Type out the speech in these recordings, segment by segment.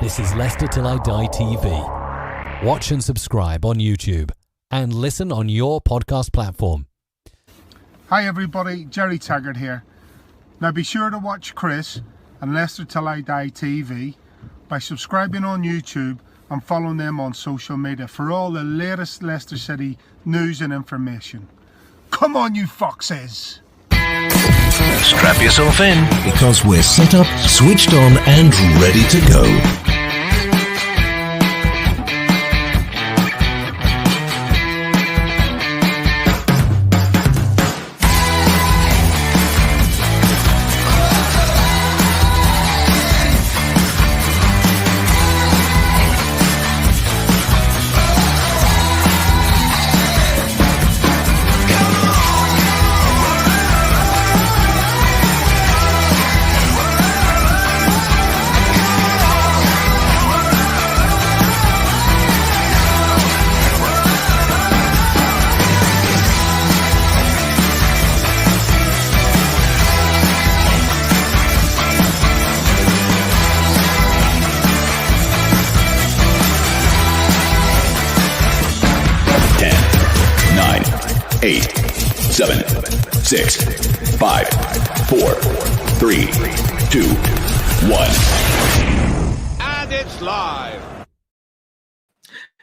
This is Leicester Till I Die TV. Watch and subscribe on YouTube and listen on your podcast platform. Hi everybody, Jerry Taggart here. Now be sure to watch Chris and Leicester Till I Die TV by subscribing on YouTube and following them on social media for all the latest Leicester City news and information. Come on you foxes! Strap yourself in, because we're set up, switched on and ready to go. Eight, 7, 6, 5, 4, 3, 2, 1. And it's live.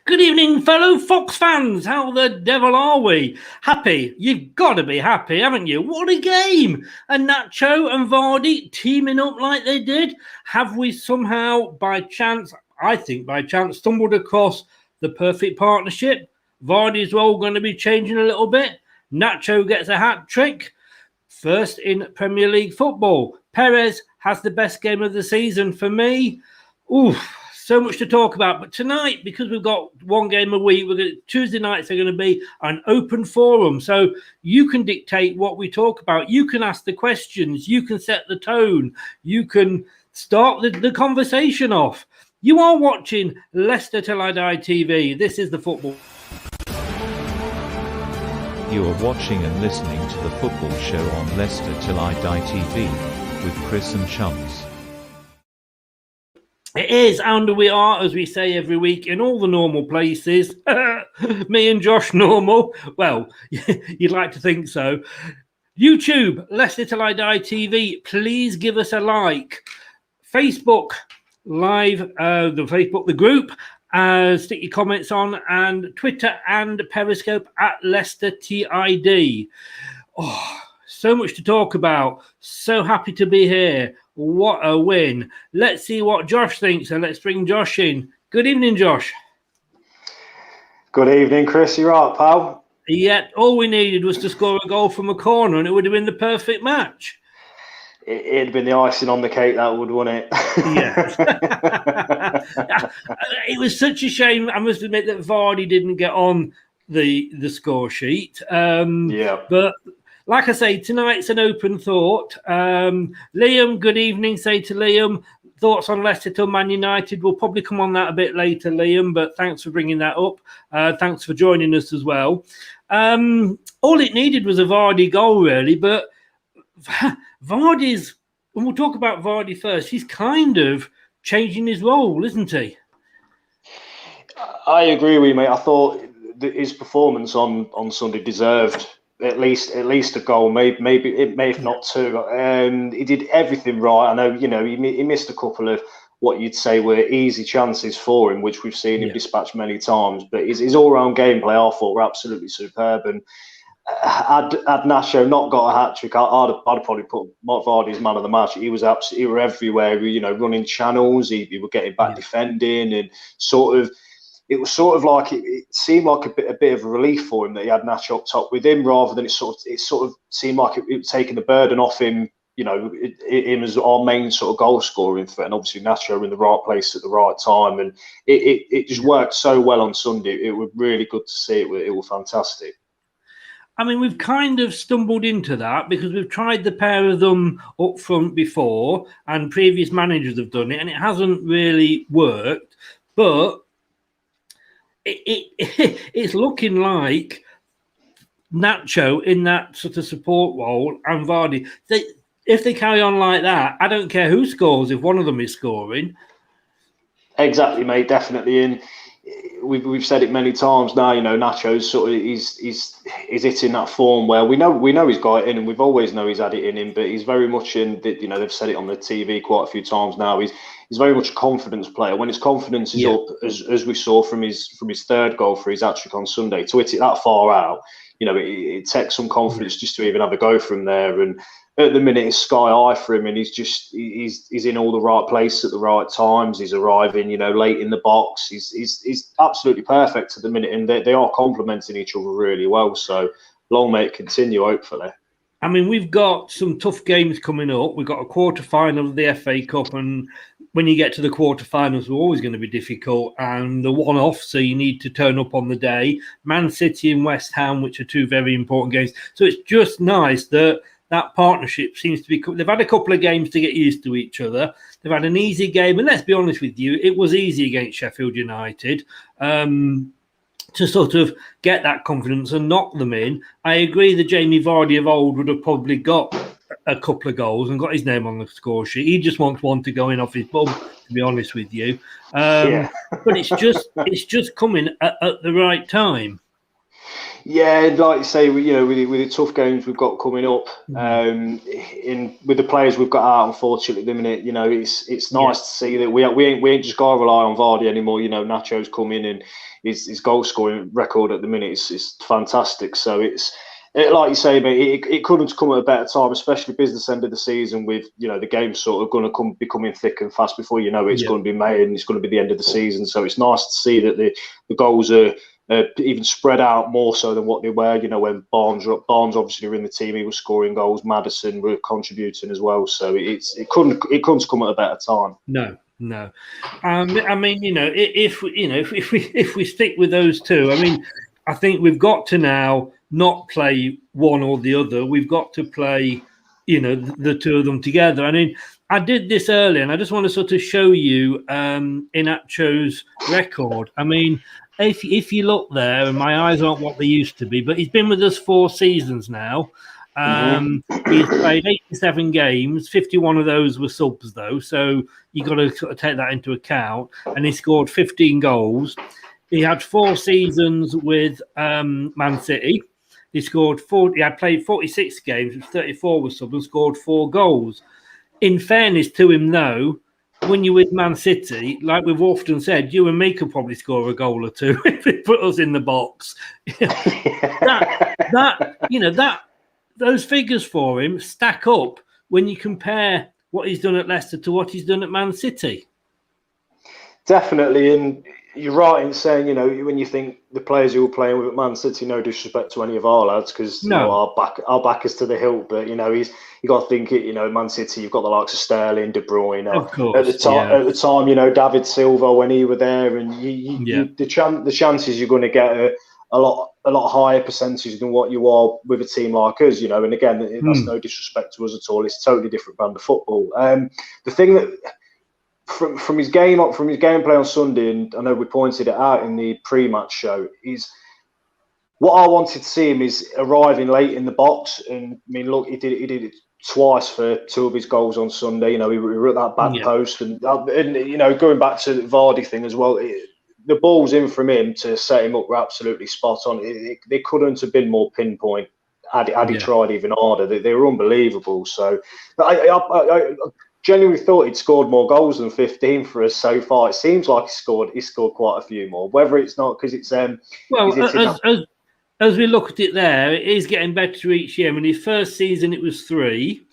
Good evening, fellow Fox fans. How the devil are we? Happy? You've got to be happy, haven't you? What a game! And Nacho and Vardy teaming up like they did. Have we somehow, by chance, I think by chance, stumbled across the perfect partnership? Vardy's role going to be changing a little bit. Nacho gets a hat-trick. First in Premier League football. Perez has the best game of the season for me. Ooh, so much to talk about. But tonight, because we've got one game a week, Tuesday nights are going to be an open forum. So you can dictate what we talk about. You can ask the questions. You can set the tone. You can start the conversation off. You are watching Leicester Till I Die TV. This is the football. You are watching and listening to the football show on Leicester Till I Die TV with Chris and Chums. It is, and we are, as we say every week, in all the normal places. Me and Josh normal. Well, you'd like to think so. YouTube, Leicester Till I Die TV. Please give us a like. Facebook Live, the group. Stick your comments on, and Twitter and Periscope at Leicester TID. Oh, so much to talk about. So happy to be here. What a win. Let's see what Josh thinks, and let's bring Josh in. Good evening, Josh. Good evening, Chris. You right, pal? Yeah, all we needed was to score a goal from a corner, and it would have been the perfect match. It'd have been the icing on the cake, that would, wouldn't it? Yes. It was such a shame, I must admit, that Vardy didn't get on the score sheet. But like I say, tonight's an open thought. Liam, good evening. Say to Liam, thoughts on Leicester till Man United. We'll probably come on that a bit later, Liam, but thanks for bringing that up. Thanks for joining us as well. All it needed was a Vardy goal, really, but Vardy's, and we'll talk about Vardy first, he's kind of changing his role, isn't he? I agree with you, mate. I thought his performance on Sunday deserved at least a goal, maybe if not two. He did everything right. I know, he missed a couple of what you'd say were easy chances for him, which we've seen him dispatch many times. But his all-round gameplay, I thought, were absolutely superb. And had Nacho not got a hat-trick, I'd probably put Vardy as man of the match. He was absolutely, he were everywhere, running channels. He were getting back defending, and it was sort of like it seemed like a bit of a relief for him that he had Nacho up top with him, rather than it sort of seemed like it was taking the burden off him. Him as our main sort of goal scoring threat, and obviously Nacho in the right place at the right time, and it just worked so well on Sunday. It was really good to see. It was fantastic. I mean, we've kind of stumbled into that because we've tried the pair of them up front before, and previous managers have done it, and it hasn't really worked. But it's looking like Nacho in that sort of support role and Vardy. If they carry on like that, I don't care who scores if one of them is scoring. Exactly, mate. Definitely. And we've said it many times now. Nacho's sort of he's hitting that form where we know he's got it in, and we've always know he's had it in him. But he's very much in. They've said it on the TV quite a few times now. He's very much a confidence player. When his confidence is up, as we saw from his third goal for his hat-trick on Sunday, to hit it that far out, it takes some confidence just to even have a go from there. And at the minute, it's sky high for him, and he's in all the right places at the right times. He's arriving, late in the box. He's absolutely perfect at the minute, and they are complementing each other really well. So long may it continue, hopefully. I mean, we've got some tough games coming up. We've got a quarter-final of the FA Cup, and when you get to the quarter-finals, we're always going to be difficult, and the one-off, so you need to turn up on the day. Man City and West Ham, which are two very important games. So it's just nice that partnership seems to be... They've had a couple of games to get used to each other. They've had an easy game, and let's be honest with you, it was easy against Sheffield United. To sort of get that confidence and knock them in. I agree that Jamie Vardy of old would have probably got a couple of goals and got his name on the score sheet. He just wants one to go in off his bum, to be honest with you. But it's just coming at the right time. Yeah, like you say, with the tough games we've got coming up, with the players we've got out, unfortunately, at the minute, it's nice to see that we ain't just got to rely on Vardy anymore. Nacho's come in, and his goal scoring record at the minute is fantastic. So like you say, mate, it couldn't come at a better time, especially business end of the season with the game's sort of going to be coming thick and fast. Before you know it, it's going to be May and it's going to be the end of the season. So it's nice to see that the goals are even spread out more so than what they were. When Barnes obviously were in the team, he was scoring goals. Madison were contributing as well. So it couldn't come at a better time. No. I mean, if we stick with those two, I mean, I think we've got to now not play one or the other. We've got to play, the two of them together. I mean, I did this earlier, and I just want to sort of show you Inacho's record. I mean, if you look there, and my eyes aren't what they used to be, but he's been with us 4 seasons now. He's played 87 games. 51 of those were subs, though, so you got to sort of take that into account. And he scored 15 goals. He had 4 seasons with Man City. He scored 40. He had played 46 games, which 34 was subs, and scored 4 goals. In fairness to him, though, when you're with Man City, like we've often said, you and me could probably score a goal or two if it put us in the box. Those figures for him stack up when you compare what he's done at Leicester to what he's done at Man City. Definitely, and you're right in saying, when you think the players who were playing with at Man City, no disrespect to any of our lads, because our backers to the hilt, but you got to think it. Man City, you've got the likes of Sterling, De Bruyne. Of course, at the time, David Silva when he were there, and the chances you're going to get a lot higher percentage than what you are with a team like us, And again, that's no disrespect to us at all. It's a totally different brand of football. The thing that from his gameplay on Sunday, and I know we pointed it out in the pre-match show, is what I wanted to see him is arriving late in the box. And I mean, look, he did it twice for 2 of his goals on Sunday. We were at that back post, and going back to the Vardy thing as well. The balls in from him to set him up were absolutely spot on. They couldn't have been more pinpoint had he tried even harder. They were unbelievable. So I genuinely thought he'd scored more goals than 15 for us so far. It seems like he scored quite a few more. Whether it's not because it's as we look at it there, it is getting better each year. I mean, his first season it was 3.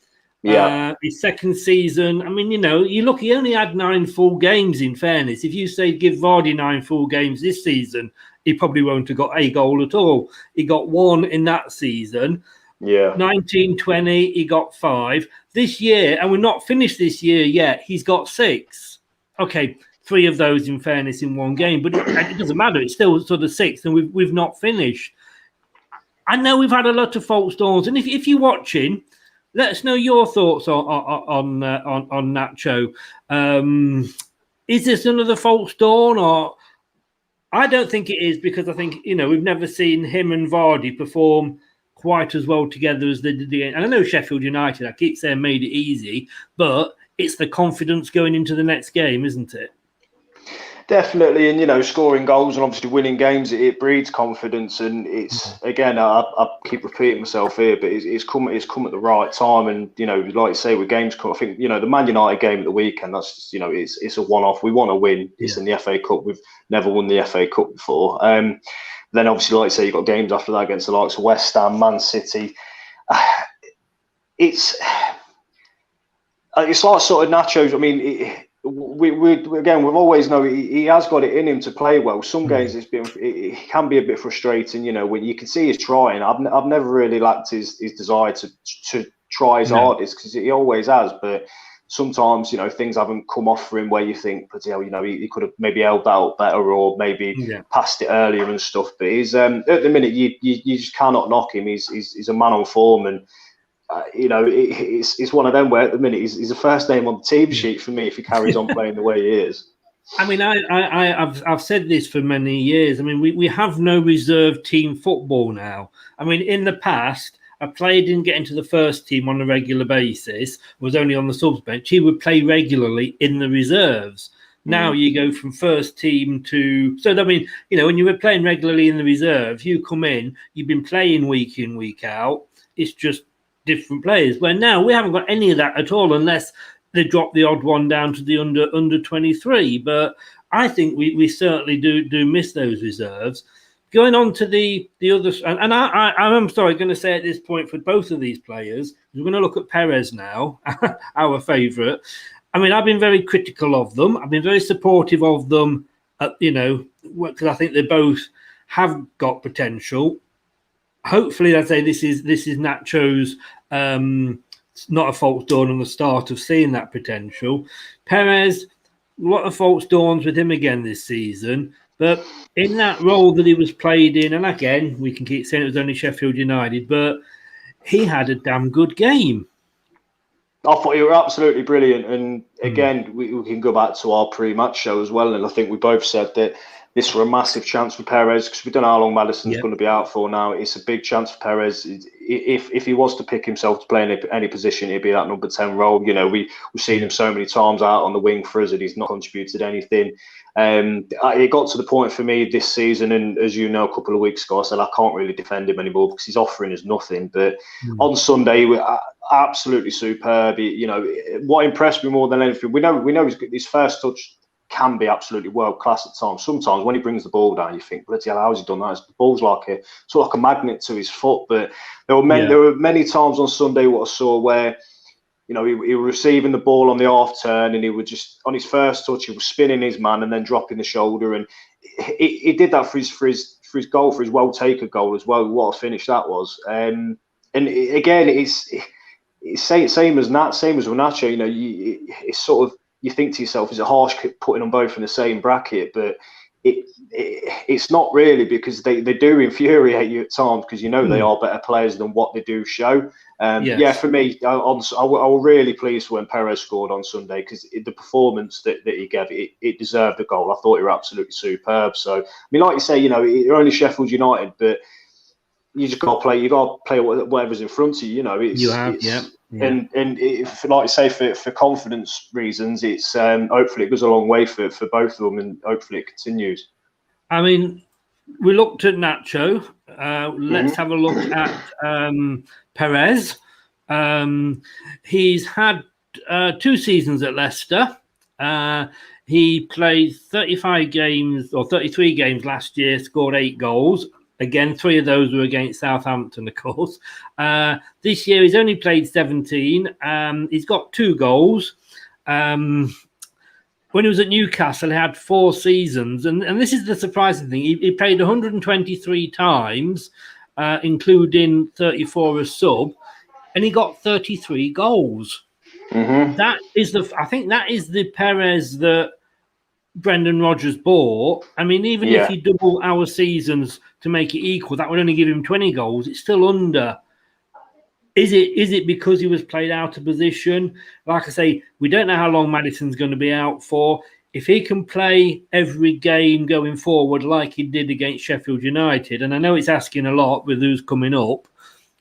His second season, I mean, you look, he only had 9 full games, in fairness. If you say give Vardy 9 full games this season, he probably won't have got a goal at all. He got 1 in that season. 19-20, he got 5. This year, and we're not finished this year yet, he's got 6. Okay, 3 of those, in fairness, in 1 game, but it doesn't matter. It's still sort of 6, and we've not finished. I know we've had a lot of false dawns, and if you're watching, let us know your thoughts on Nacho. Is this another false dawn, or I don't think it is, because I think we've never seen him and Vardy perform quite as well together as they did. And I know Sheffield United, I keep saying, made it easy, but it's the confidence going into the next game, isn't it? Definitely, and scoring goals and obviously winning games, it breeds confidence, and it's again, I keep repeating myself here, but it's come at the right time, and like you say, with games come, I think the Man United game at the weekend, that's just, it's a one-off. We want to win. It's in the FA Cup. We've never won the FA Cup before. Then obviously, like you say, you've got games after that against the likes of West Ham, Man City. It's like sort of Nacho's. I mean. We've always known he has got it in him to play well. Some games it can be a bit frustrating, when you can see he's trying. I've never really lacked his desire to try his hardest, because he always has. But sometimes things haven't come off for him where you think, but he could have maybe held that up better, or maybe passed it earlier and stuff. But he's at the minute you just cannot knock him. He's a man on form, and it's one of them where at the minute he's the first name on the team sheet for me if he carries on playing the way he is. I mean, I've said this for many years. I mean, we have no reserve team football now. I mean, in the past, a player didn't get into the first team on a regular basis, was only on the subs bench. He would play regularly in the reserves. Now you go from first team to... So, I mean, when you were playing regularly in the reserves, you come in, you've been playing week in, week out. It's just different players, where now we haven't got any of that at all, unless they drop the odd one down to the under 23. But I think we certainly do miss those reserves. Going on to the other, and I'm sorry, going to say at this point for both of these players, we're going to look at Perez now, our favourite. I mean, I've been very critical of them. I've been very supportive of them, because I think they both have got potential. Hopefully, I'd say this is Nacho's not a false dawn on the start of seeing that potential. Perez, a lot of false dawns with him again this season, but in that role that he was played in, and again, we can keep saying it was only Sheffield United, but he had a damn good game. I thought you were absolutely brilliant, and again, we can go back to our pre-match show as well, and I think we both said that this was a massive chance for Perez, because we don't know how long Maddison's going to be out for now. It's a big chance for Perez. If he was to pick himself to play in any position, it'd be that number 10 role. We've seen him so many times out on the wing for us, and he's not contributed anything. It got to the point for me this season, and as you know, a couple of weeks ago, I said I can't really defend him anymore because he's offering us nothing. But on Sunday, we were absolutely superb. What impressed me more than anything, we know his first touch can be absolutely world class at times. Sometimes when he brings the ball down, you think, bloody hell, how's he done that? The ball's like a magnet to his foot. But there were many times on Sunday what I saw where he was receiving the ball on the half turn, and he would just, on his first touch, he was spinning his man and then dropping the shoulder, and he did that for his goal, for his well taker goal as well. What a finish that was! And again, it's same as with Nacho. It's sort of, you think to yourself, is it harsh putting them both in the same bracket? But it's not really, because they do infuriate you at times, because they are better players than what they do show. For me, I was really pleased when Perez scored on Sunday, because the performance that he gave, it deserved the goal. I thought he was absolutely superb. So, I mean, like you say, you're only Sheffield United, but you just got to play. You got to play whatever's in front of you. And if, like I say, for confidence reasons, it's hopefully it goes a long way for both of them, and hopefully it continues. I mean, we looked at Nacho. Let's have a look at Perez. He's had 2 seasons at Leicester. He played 35 games or 33 games last year, scored 8 goals. Again, 3 of those were against Southampton, of course. This year, he's only played 17. He's got 2 goals. When he was at Newcastle, he had 4 seasons. And this is the surprising thing. He played 123 times, including 34 as sub, and he got 33 goals. That is I think that is the Perez that Brendan Rodgers bought. I mean, even if you double our seasons to make it equal, that would only give him 20 goals. It's still under. Is it because he was played out of position? Like I say, we don't know how long Maddison's going to be out for. If he can play every game going forward like he did against Sheffield United, and I know it's asking a lot with who's coming up,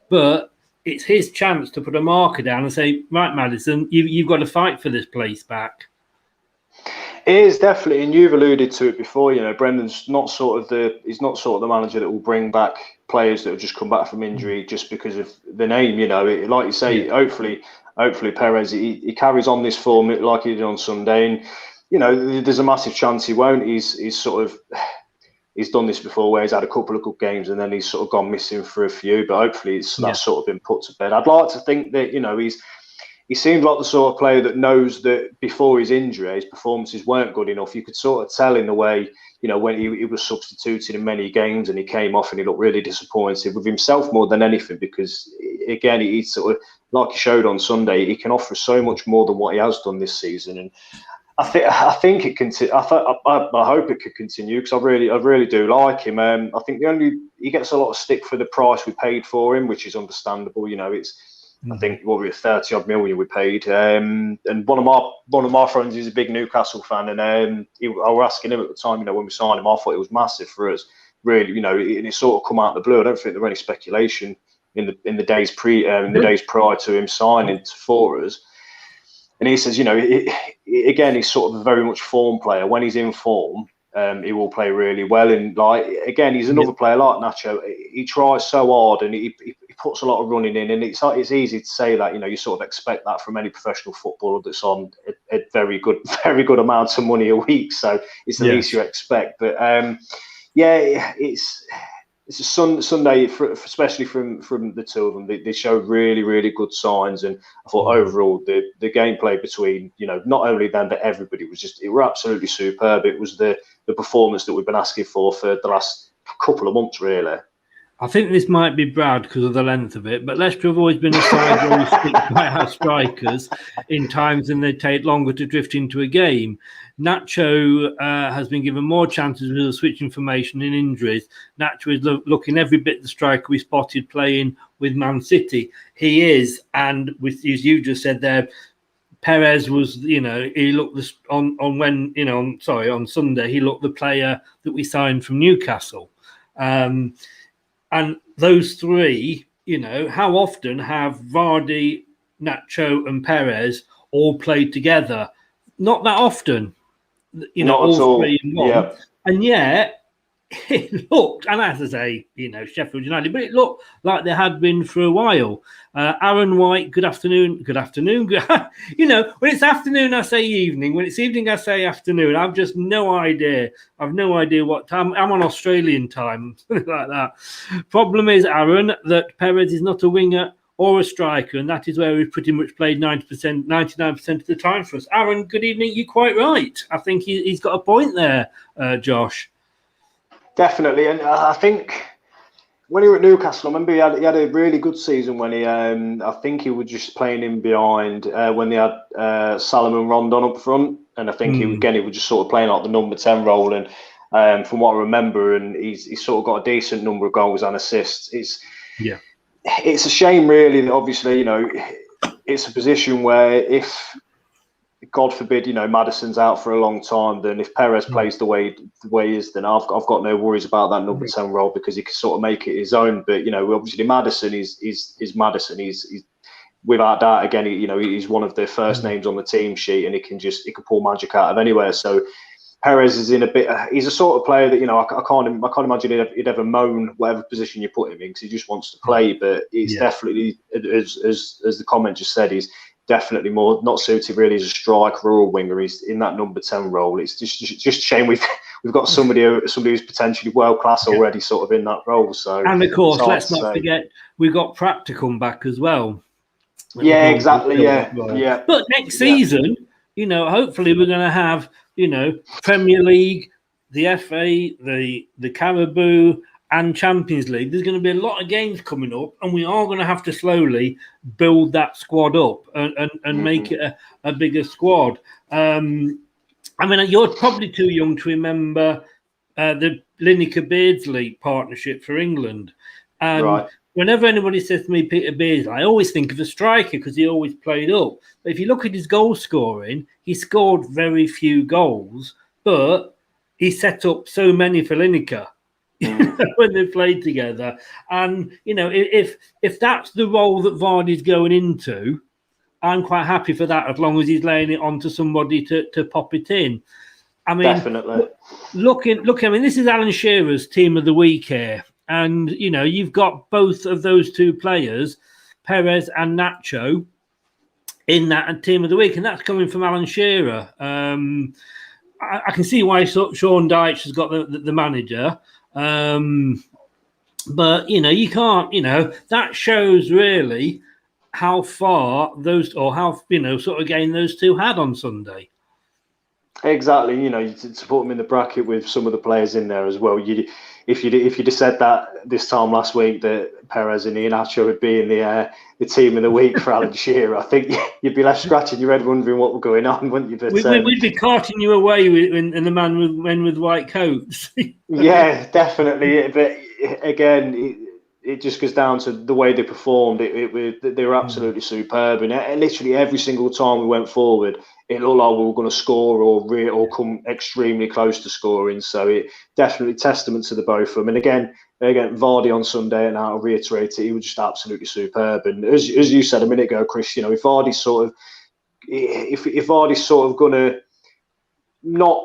but it's his chance to put a marker down and say, right, Maddison, you've got to fight for this place back. It is definitely, and you've alluded to it before. Brendan's not sort of the manager that will bring back players that have just come back from injury just because of the name. Like you say, hopefully Perez he carries on this form like he did on Sunday, and there's a massive chance he won't. He's done this before where he's had a couple of good games and then he's sort of gone missing for a few. But hopefully that's sort of been put to bed. I'd like to think that he seemed like the sort of player that knows that before his injury, his performances weren't good enough. You could sort of tell in the way, when he was substituted in many games and he came off and he looked really disappointed with himself more than anything because, again, he sort of, like he showed on Sunday, he can offer so much more than what he has done this season. And I think it can. I hope it could continue because I really do like him. I think he gets a lot of stick for the price we paid for him, which is understandable. I think what we were 30 odd million we paid. And one of my friends is a big Newcastle fan, and I was asking him at the time, when we signed him, I thought it was massive for us. Really, and it sort of come out of the blue. I don't think there were any speculation in the days prior to him signing for us. And he says, again, he's sort of a very much form player. When he's in form, he will play really well. And he's another player like Nacho. He tries so hard and he puts a lot of running in. And it's easy to say that, you sort of expect that from any professional footballer that's on a very good amount of money a week. So it's the least you expect. But it's a Sunday, especially from the two of them. They showed really, really good signs, and I thought overall the gameplay between not only them but everybody it were absolutely superb. It was the performance that we've been asking for the last couple of months, really. I think this might be Brad because of the length of it, but Leicester have always been a side where we stick by our strikers in times when they take longer to drift into a game. Nacho has been given more chances with the switching formation and injuries. Nacho is looking every bit the striker we spotted playing with Man City. He is, and with, as you just said there, Perez was, he looked on Sunday, he looked the player that we signed from Newcastle. And those three, how often have Vardy, Nacho and Perez all played together? Not that often, Not all three in one. Yeah. And yet, it looked, and as I say, Sheffield United, but it looked like they had been for a while. Aaron White, good afternoon. Good afternoon. When it's afternoon, I say evening. When it's evening, I say afternoon. I've just no idea. I've no idea what time. I'm on Australian time, something like that. Problem is, Aaron, that Perez is not a winger or a striker, and that is where we've pretty much played 90%, 99% of the time for us. Aaron, good evening. You're quite right. I think he's got a point there, Josh. Definitely, and I think when he was at Newcastle, I remember he had a really good season when he, I think he was just playing in behind when they had Salomon Rondon up front, and I think he was just sort of playing like the number 10 role, and from what I remember, and he's sort of got a decent number of goals and assists. It's a shame really that obviously it's a position where if God forbid, Maddison's out for a long time, then if Perez plays the way he is, then I've got no worries about that number 10 role because he can sort of make it his own. But obviously Maddison is Maddison. He's without doubt again. He's one of the first names on the team sheet, and he can pull magic out of anywhere. So Perez is in a bit. He's a sort of player that I can't imagine he'd ever moan whatever position you put him in because he just wants to play. But he's definitely, as the comment just said, he's definitely more not suited really as a striker or a winger. He's in that number 10 role. It's just a shame we've got somebody who's potentially world class already sort of in that role. So and of course, let's not forget we've got Pratt to come back as well. Yeah, exactly. Yeah. But next season, hopefully we're going to have Premier League, the FA, the Carabao, and Champions League. There's going to be a lot of games coming up, and we are going to have to slowly build that squad up and make it a bigger squad. You're probably too young to remember the Lineker-Beardsley partnership for England. And whenever anybody says to me Peter Beardsley, I always think of a striker because he always played up. But if you look at his goal scoring, he scored very few goals, but he set up so many for Lineker. When they played together, and if that's the role that Vardy's going into, I'm quite happy for that as long as he's laying it on to somebody to pop it in. I mean, definitely. Look. I mean, this is Alan Shearer's team of the week here, and you've got both of those two players, Perez and Nacho, in that team of the week, and that's coming from Alan Shearer. I can see why Sean Dyche has got the manager, but you can't. That shows really how far those, or how sort of game those two had on Sunday. Exactly, to put them in the bracket with some of the players in there as well. If you'd have said that this time last week that Perez and Iheanacho would be in the team of the week for Alan Shearer, I think you'd be left scratching your head wondering what was going on, wouldn't you? But, we'd be carting you away in the men with white coats. Yeah, definitely. But again, it just goes down to the way they performed. They were absolutely superb, and literally every single time we went forward, it looked like we were going to score or come extremely close to scoring. So it definitely testament to the both of them. And again, Vardy on Sunday, and I'll reiterate it, he was just absolutely superb. And as you said a minute ago, Chris, if Vardy's sort of going to not,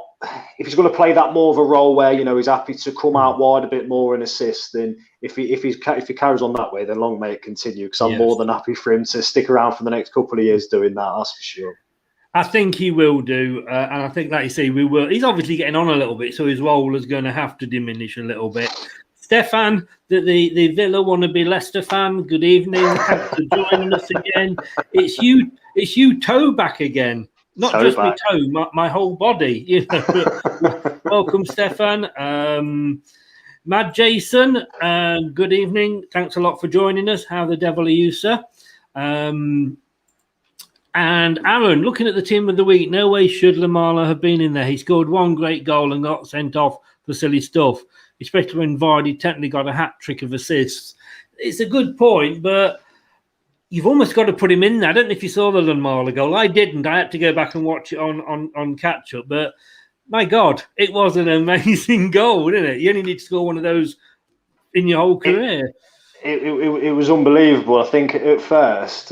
if he's going to play that more of a role where he's happy to come out wide a bit more and assist, then if he carries on that way, then long may it continue. Because I'm more than happy for him to stick around for the next couple of years doing that. That's for sure. I think he will do, and I think, like you say, we will. He's obviously getting on a little bit, so his role is going to have to diminish a little bit. Stefan, the Villa wannabe Leicester fan, good evening. Thanks for joining us again. It's you toe back again. Not toe just back. My toe, my whole body. Welcome, Stefan. Mad Jason, good evening. Thanks a lot for joining us. How the devil are you, sir? And Aaron, looking at the team of the week, no way should Lamela have been in there. He scored one great goal and got sent off for silly stuff, especially when Vardy technically got a hat-trick of assists. It's a good point, but you've almost got to put him in there. I don't know if you saw the Lamela goal. I didn't. I had to go back and watch it on catch-up. But, my God, it was an amazing goal, didn't it? You only need to score one of those in your whole career. It was unbelievable. I think at first...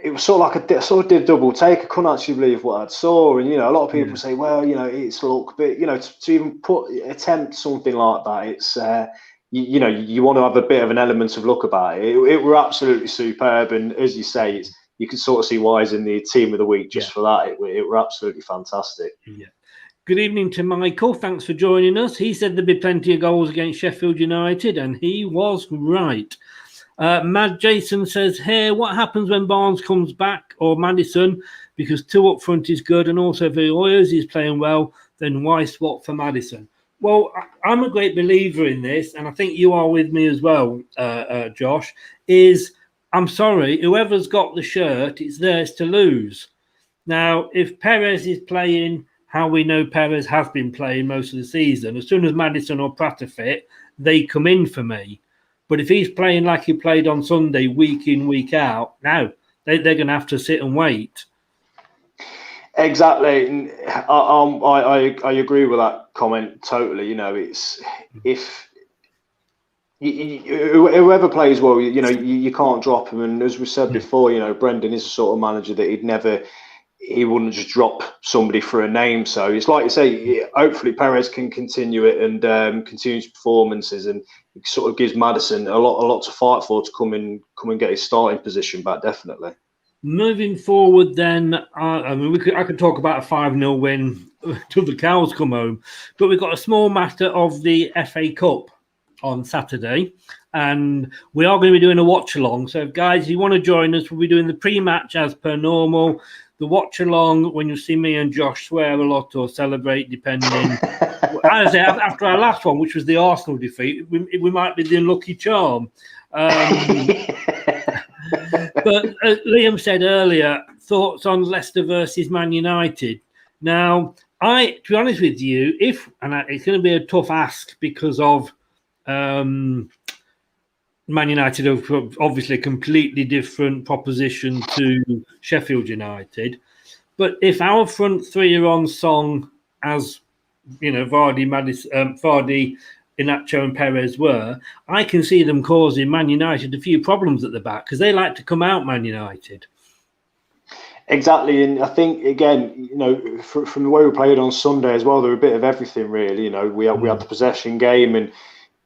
it was sort of like did double take. I couldn't actually believe what I saw. And, a lot of people say, well, it's luck. But, to even attempt something like that, it's, you want to have a bit of an element of luck about it. It were absolutely superb. And as you say, you can sort of see why he's in the team of the week just for that. It were absolutely fantastic. Yeah. Good evening to Michael. Thanks for joining us. He said there'd be plenty of goals against Sheffield United, and he was right. Mad Jason says here, what happens when Barnes comes back or Maddison? Because two up front is good, and also if Oyers is playing well, then why swap for Maddison? Well, I'm a great believer in this, and I think you are with me as well, Josh, I'm sorry, whoever's got the shirt, it's theirs to lose. Now, if Perez is playing how we know Perez has been playing most of the season, as soon as Maddison or Pratt are fit, they come in for me. But if he's playing like he played on Sunday, week in, week out, now they're going to have to sit and wait. Exactly. I agree with that comment totally. It's if whoever plays well, you can't drop him. And as we said before, Brendan is a sort of manager that he wouldn't just drop somebody for a name. So it's like you say, hopefully Perez can continue it and continue his performances, and it sort of gives Maddison a lot to fight for to come and get his starting position back, definitely. Moving forward then, I could talk about a 5-0 win till the cows come home, but we've got a small matter of the FA Cup on Saturday, and we are going to be doing a watch-along. So guys, if you want to join us, we'll be doing the pre-match as per normal. The watch-along, when you see me and Josh swear a lot or celebrate, depending. As after our last one, which was the Arsenal defeat, we might be the unlucky charm. But Liam said earlier, thoughts on Leicester versus Man United. Now, to be honest with you, it's going to be a tough ask because of Man United are obviously a completely different proposition to Sheffield United. But if our front three are on song as, Vardy, Iheanacho and Perez were, I can see them causing Man United a few problems at the back because they like to come out Man United. Exactly, and I think again, from the way we played on Sunday as well, there were a bit of everything really. We had the possession game, and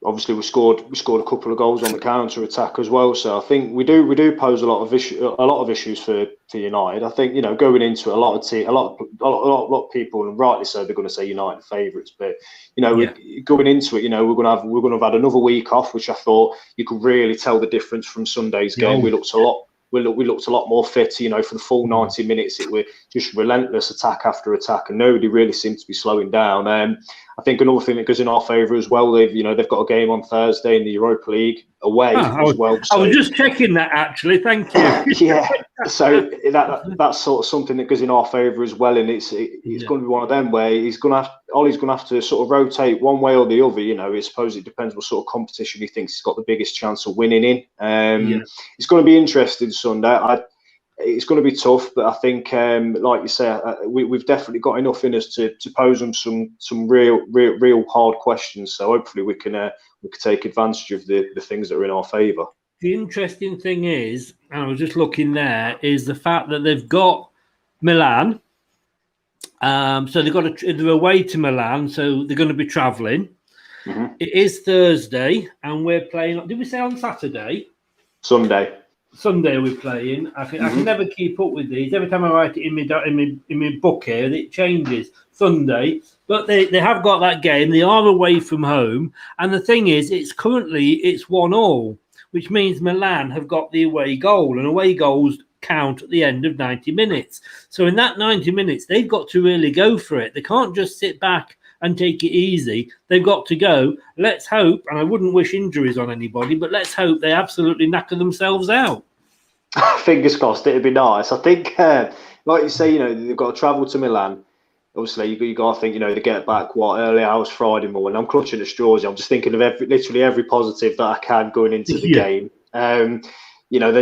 obviously we scored a couple of goals on the counter attack as well. So I think we do pose a lot of issues for United. I think going into it, a lot of people, and rightly so, they're going to say United favourites. But going into it, we're going to have had another week off, which I thought you could really tell the difference from Sunday's game. We looked a lot more fit, for the full 90 minutes. It was just relentless attack after attack, and nobody really seemed to be slowing down. I think another thing that goes in our favour as well, they've got a game on Thursday in the Europa League away as well. So, I was just checking that actually. Thank you. Yeah, so that's sort of something that goes in our favour as well, and it's going to be one of them where Ollie's going to have to sort of rotate one way or the other. I suppose it depends what sort of competition he thinks he's got the biggest chance of winning in. It's going to be interesting Sunday. It's going to be tough, but I think, like you say, we've definitely got enough in us to pose them some real hard questions. So hopefully we can take advantage of the things that are in our favour. The interesting thing is, and I was just looking there, is the fact that they've got Milan. So they're away to Milan, so they're going to be travelling. Mm-hmm. It is Thursday, and we're playing. Did we say on Saturday? Sunday we're playing. I can never keep up with these. Every time I write it in my book here, it changes. Sunday, but they have got that game. They are away from home, and the thing is, it's 1-1, which means Milan have got the away goal, and away goals count at the end of 90 minutes. So in that 90 minutes, they've got to really go for it. They can't just sit back and take it easy. They've got to go. Let's hope, and I wouldn't wish injuries on anybody, but let's hope they absolutely knacker themselves out. Fingers crossed, it'd be nice. I think, like you say, they've got to travel to Milan. Obviously, you got to think, they get back early hours Friday morning. I'm clutching at straws. I'm just thinking of literally every positive that I can going into the game. Then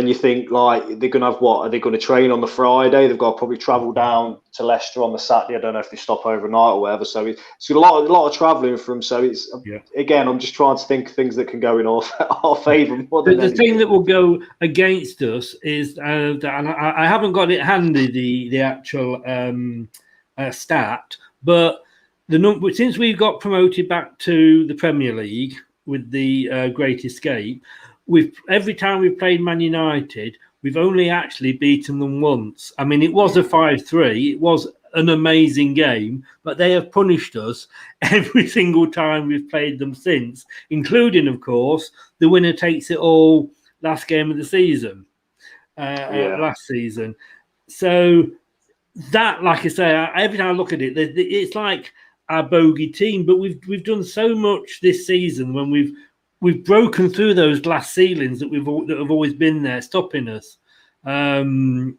you think like they're going to have what? Are they going to train on the Friday? They've got to probably travel down to Leicester on the Saturday. I don't know if they stop overnight or whatever. So it's got a lot of travelling from. So it's again, I'm just trying to think of things that can go in our favour. The thing that will go against us is, and I haven't got it handy, the actual stat, but since we've got promoted back to the Premier League with the Great Escape. Every time we've played Man United, we've only actually beaten them once. I mean, it was a 5-3. It was an amazing game, but they have punished us every single time we've played them since, including, of course, the winner takes it all last game of the season, last season. So that, like I say, every time I look at it, it's like our bogey team. But we've done so much this season when we've broken through those glass ceilings that have always been there, stopping us. David,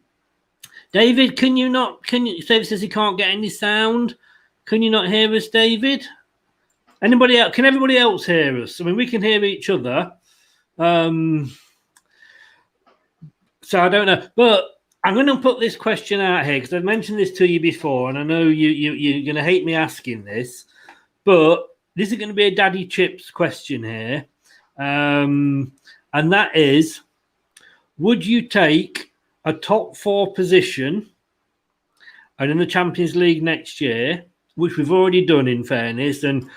David says he can't get any sound. Can you not hear us, David? Anybody else? Can everybody else hear us? I mean, we can hear each other. So I don't know, but I'm going to put this question out here because I've mentioned this to you before, and I know you're going to hate me asking this, but this is going to be a Daddy Chips question here. And that is, would you take a top 4 position and in the Champions League next year, which we've already done in fairness, and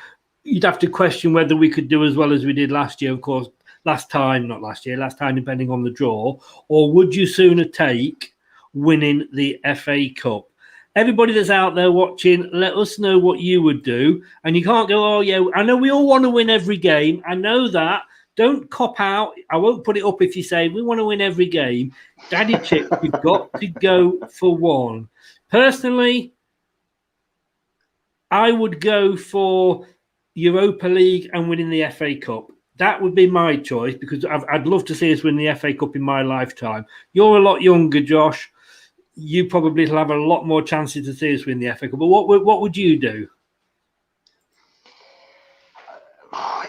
you'd have to question whether we could do as well as we did last year, of course, last time depending on the draw, or would you sooner take winning the FA Cup? Everybody that's out there watching, let us know what you would do. And you can't go, oh, yeah, I know we all want to win every game. I know that. Don't cop out. I won't put it up if you say we want to win every game. Daddy Chip, you've got to go for one. Personally, I would go for Europa League and winning the FA Cup. That would be my choice because I'd love to see us win the FA Cup in my lifetime. You're a lot younger, Josh. You probably will have a lot more chances to see us win the FA Cup. But what would you do?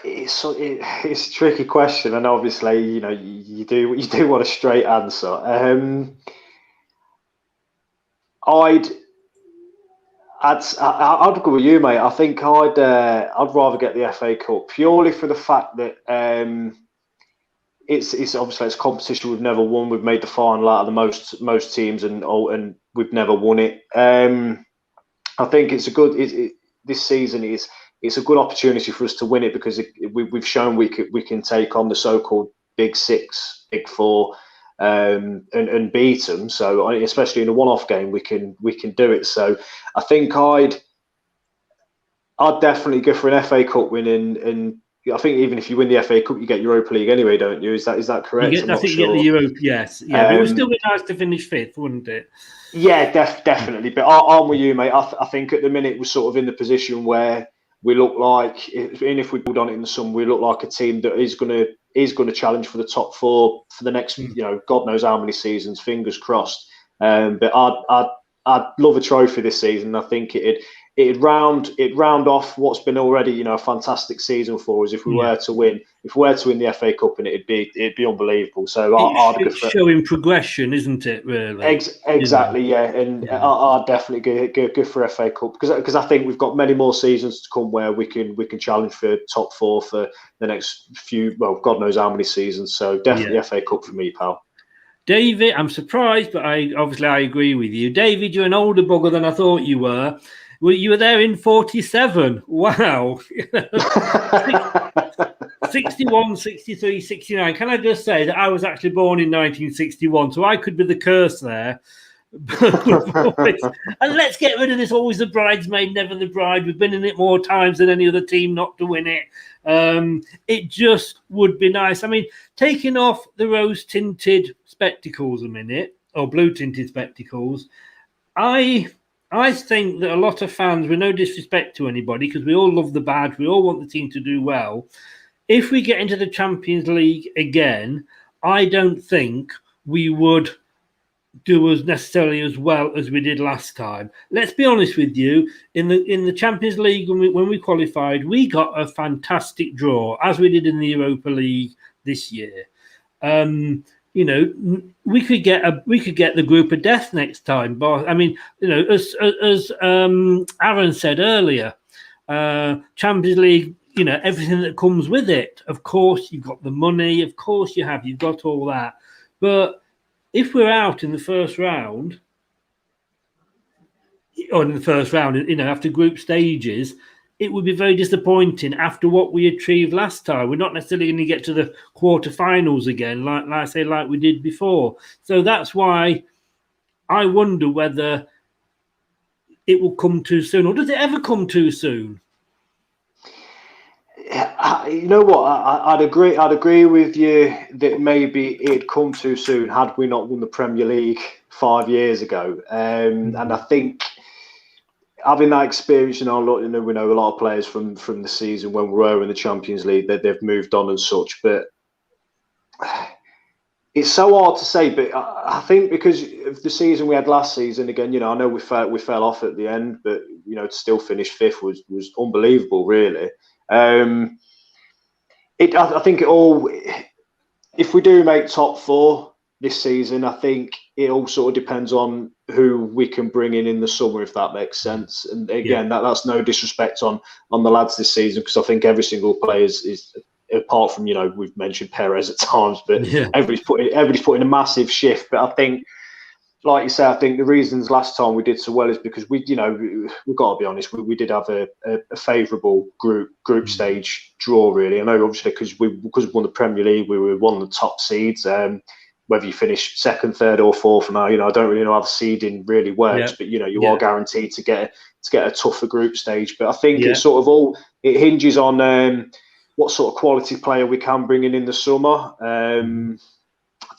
It's a tricky question, and obviously, you do want a straight answer. I'd go with you, mate. I think I'd rather get the FA Cup purely for the fact that it's obviously it's competition we've never won. We've made the final out of the most teams, and we've never won it. I think it's a good. This season it's a good opportunity for us to win it because we've shown we can take on the so-called Big Six, Big Four, and beat them. So especially in a one-off game, we can do it. So I think I'd definitely go for an FA Cup win, and I think even if you win the FA Cup, you get Europa League anyway, don't you? Is that correct? I think you get the Europa. Yes, yeah, but it would still be nice to finish fifth, wouldn't it? Yeah, definitely. But I'm with you, mate. I think at the minute we're sort of in the position where we look like, even if we build on it in the summer, we look like a team that is going to challenge for the top four for the next, God knows how many seasons. Fingers crossed. But I'd love a trophy this season. I think it'd round off what's been already, a fantastic season for us. If we were to win the FA Cup, and it'd be unbelievable. So it's showing progression, isn't it? Really, exactly, yeah. And I'd definitely go for FA Cup because I think we've got many more seasons to come where we can challenge for top four for the next few. Well, God knows how many seasons. So definitely FA Cup for me, pal. David, I'm surprised, but I agree with you. David, you're an older bugger than I thought you were. Well, you were there in 47. Wow. 61, 63, 69. Can I just say that I was actually born in 1961, so I could be the curse there. And let's get rid of this always the bridesmaid, never the bride. We've been in it more times than any other team not to win it. It just would be nice. I mean, taking off the rose-tinted spectacles a minute, or blue-tinted spectacles, I think that a lot of fans, with no disrespect to anybody, because we all love the badge, we all want the team to do well. If we get into the Champions League again, I don't think we would do as necessarily as well as we did last time. Let's be honest with you. In the Champions League, when we qualified, we got a fantastic draw, as we did in the Europa League this year. We could get the group of death next time. But I mean, as Aaron said earlier, Champions League, everything that comes with it. Of course, you've got the money. Of course, you've got all that. But if we're out in the first round, after group stages, it would be very disappointing after what we achieved last time. We're not necessarily going to get to the quarterfinals again, like we did before. So that's why I wonder whether it will come too soon, or does it ever come too soon? You know what? I'd agree with you that maybe it'd come too soon had we not won the Premier League 5 years ago. And I think having that experience, we know a lot of players from the season when we were in the Champions League that they've moved on and such. But it's so hard to say. But I think because of the season we had last season, again, I know we fell off at the end, but to still finish fifth was unbelievable, really. I think if we do make top four this season, I think it all sort of depends on who we can bring in the summer, if that makes sense. And again, that's no disrespect on the lads this season, because I think every single player is apart from we've mentioned Perez at times, but everybody's putting a massive shift. But I think, like you say, I think the reasons last time we did so well is because we've got to be honest, we did have a favourable group stage draw, really. I know obviously because we won the Premier League, we were one of the top seeds. Whether you finish second, third, or fourth now, I don't really know how the seeding really works, but you are guaranteed to get a tougher group stage. But I think it's sort of it hinges on what sort of quality player we can bring in the summer. I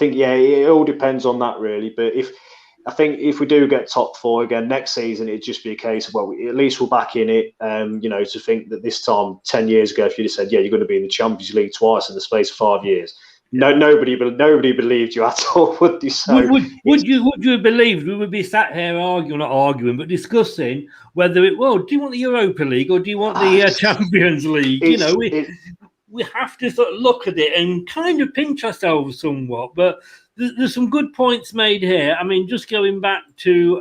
think it all depends on that, really. But if we do get top four again next season, it'd just be a case of, well, at least we're back in it. To think that this time 10 years ago, if you'd have said, you're going to be in the Champions League twice in the space of 5 years, nobody believed you at all, would they? So would you have believed we would be sat here discussing whether do you want the Europa League or do you want the Champions League? We have to sort of look at it and kind of pinch ourselves somewhat, but there's some good points made here. I mean, just going back to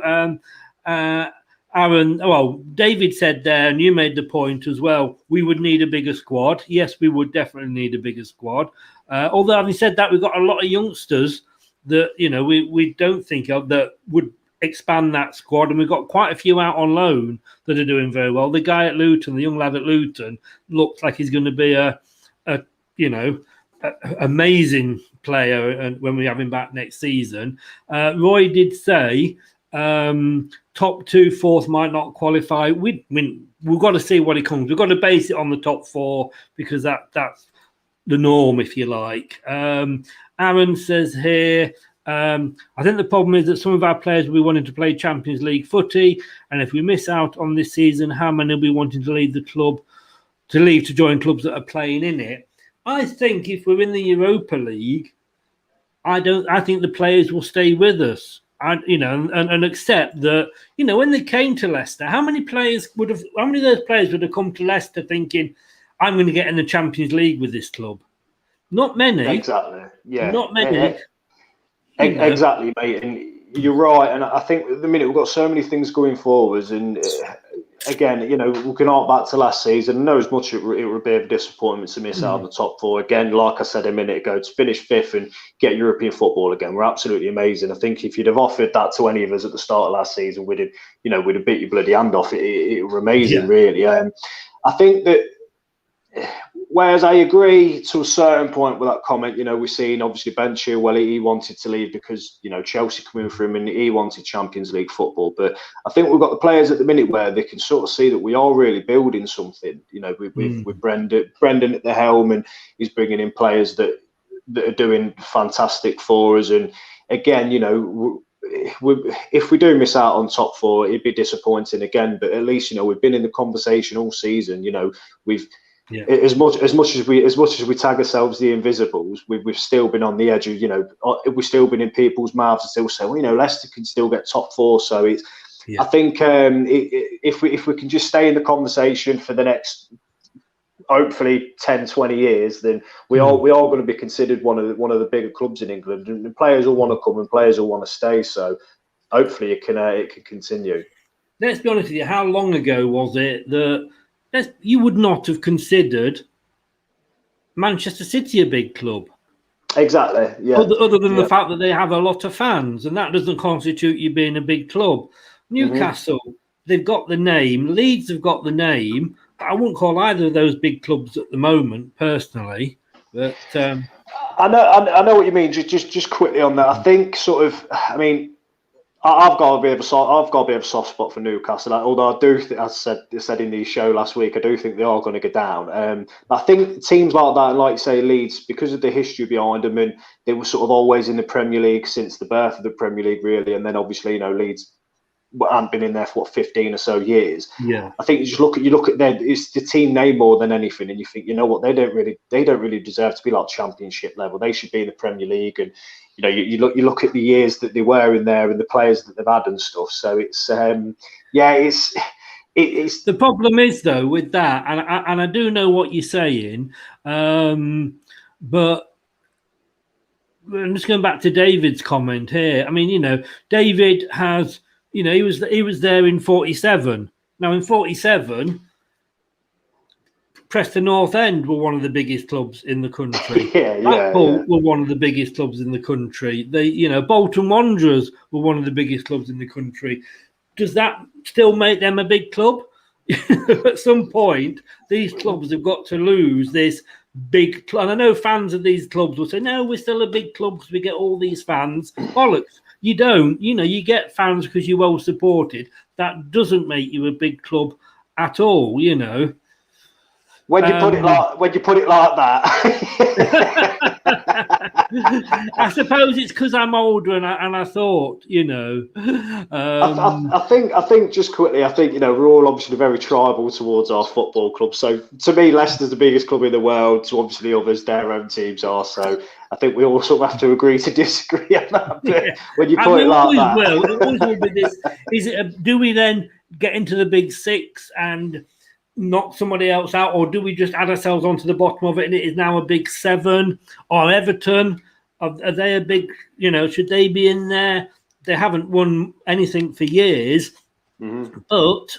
Aaron, David said there, and you made the point as well, we would need a bigger squad. Yes, we would definitely need a bigger squad. Although, having said that, we've got a lot of youngsters that, we don't think of that would expand that squad, and we've got quite a few out on loan that are doing very well. The guy at Luton, the young lad at Luton, looks like he's going to be a amazing player, and when we have him back next season. Roy did say top 2, 4th might not qualify. We've got to see what it comes. We've got to base it on the top 4 because that's the norm, if you like. Aaron says here, I think the problem is that some of our players will be wanting to play Champions League footy, and if we miss out on this season, how many will be wanting to leave the club, to join clubs that are playing in it? I think if we're in the Europa League, I think the players will stay with us. And accept that, when they came to Leicester, how many of those players would have come to Leicester thinking, I'm going to get in the Champions League with this club? Not many. Exactly. Yeah. Not many. Exactly, mate. And you're right. And I think at the minute we've got so many things going forwards. And again, looking out back to last season, I know as much it would be a disappointment to miss out on the top 4. Again, like I said a minute ago, to finish 5th and get European football again, we're absolutely amazing. I think if you'd have offered that to any of us at the start of last season, we'd have beat your bloody hand off. It were amazing, really. I think that. Whereas I agree to a certain point with that comment, we're seeing obviously Ben Chilwell, he wanted to leave because, Chelsea coming for him and he wanted Champions League football. But I think we've got the players at the minute where they can sort of see that we are really building something, with Brendan at the helm, and he's bringing in players that are doing fantastic for us. And again, if we do miss out on top 4, it'd be disappointing again. But at least, we've been in the conversation all season. We've... Yeah. As much as we tag ourselves the Invisibles, we've still been on the edge of, we've still been in people's mouths and still say, well, Leicester can still get top 4. So it's, I think if we can just stay in the conversation for the next, hopefully 10, 20 years, then we are going to be considered one of the bigger clubs in England, and players will want to come and players will want to stay. So hopefully it can continue. Let's be honest with you. How long ago was it that you would not have considered Manchester City a big club? Exactly. Yeah. Other than the fact that they have a lot of fans, and that doesn't constitute you being a big club. Newcastle, they've got the name. Leeds have got the name. I wouldn't call either of those big clubs at the moment, personally. But I know what you mean. Just quickly on that, I think I've got a bit of a soft spot for Newcastle. Although I do think, as I said in the show last week, I do think they are going to go down. I think teams like that, like you say, Leeds, because of the history behind them, and they were sort of always in the Premier League since the birth of the Premier League, really. And then obviously, Leeds haven't been in there for 15 or so years. Yeah, I think you look at their, it's the team name more than anything, and you think, they don't really deserve to be like Championship level. They should be in the Premier League. And you look at the years that they were in there and the players that they've had and stuff. So it's it's the problem is though with that, and I do know what you're saying, but I'm just going back to David's comment here. I mean, David has, he was there in 47. Now in 47. Preston North End were one of the biggest clubs in the country. Blackpool were one of the biggest clubs in the country. Bolton Wanderers were one of the biggest clubs in the country. Does that still make them a big club? At some point, these clubs have got to lose this big club. And I know fans of these clubs will say, no, we're still a big club because we get all these fans. Bollocks. You don't. You get fans because you're well supported. That doesn't make you a big club at all, When you put it like that, I suppose it's because I'm older, and I thought, I think just quickly, we're all obviously very tribal towards our football club. So to me, Leicester's the biggest club in the world. To obviously others, their own teams are. So I think we all sort of have to agree to disagree on that. But when you put it like that, it always will be this. Do we then get into the big 6 and knock somebody else out, or do we just add ourselves onto the bottom of it and it is now a big 7? Or Everton, are they a big, should they be in there? They haven't won anything for years, but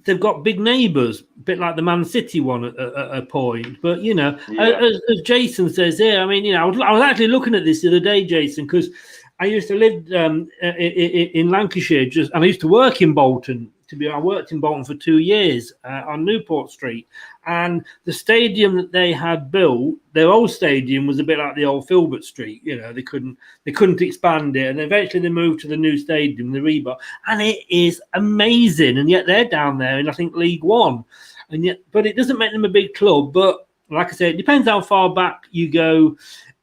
they've got big neighbours, a bit like the Man City one at a point. But, as Jason says here, I mean, I was actually looking at this the other day, Jason, because I used to live in Lancashire, and I used to work in Bolton. I worked in Bolton for 2 years on Newport Street, and the stadium that they had built, their old stadium, was a bit like the old Filbert Street. They couldn't expand it, and eventually they moved to the new stadium, the Reebok, and it is amazing. And yet they're down there in, I think, League One, but it doesn't make them a big club. But like I said, it depends how far back you go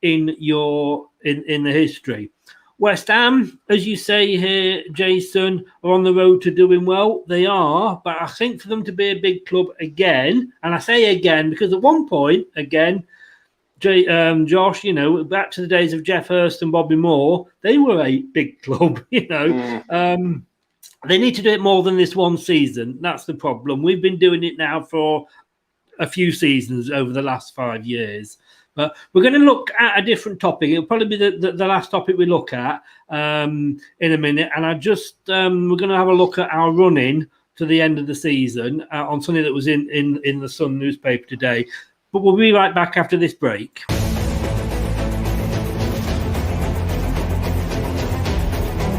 in the history. West Ham, as you say here, Jason, are on the road to doing well. They are, but I think for them to be a big club again, and I say again because at one point, again, Josh, back to the days of Jeff Hurst and Bobby Moore, they were a big club, They need to do it more than this one season. That's the problem. We've been doing it now for a few seasons over the last 5 years. But we're going to look at a different topic. It'll probably be the last topic we look at in a minute. And we're going to have a look at our run-in to the end of the season on something that was in the Sun newspaper today. But we'll be right back after this break.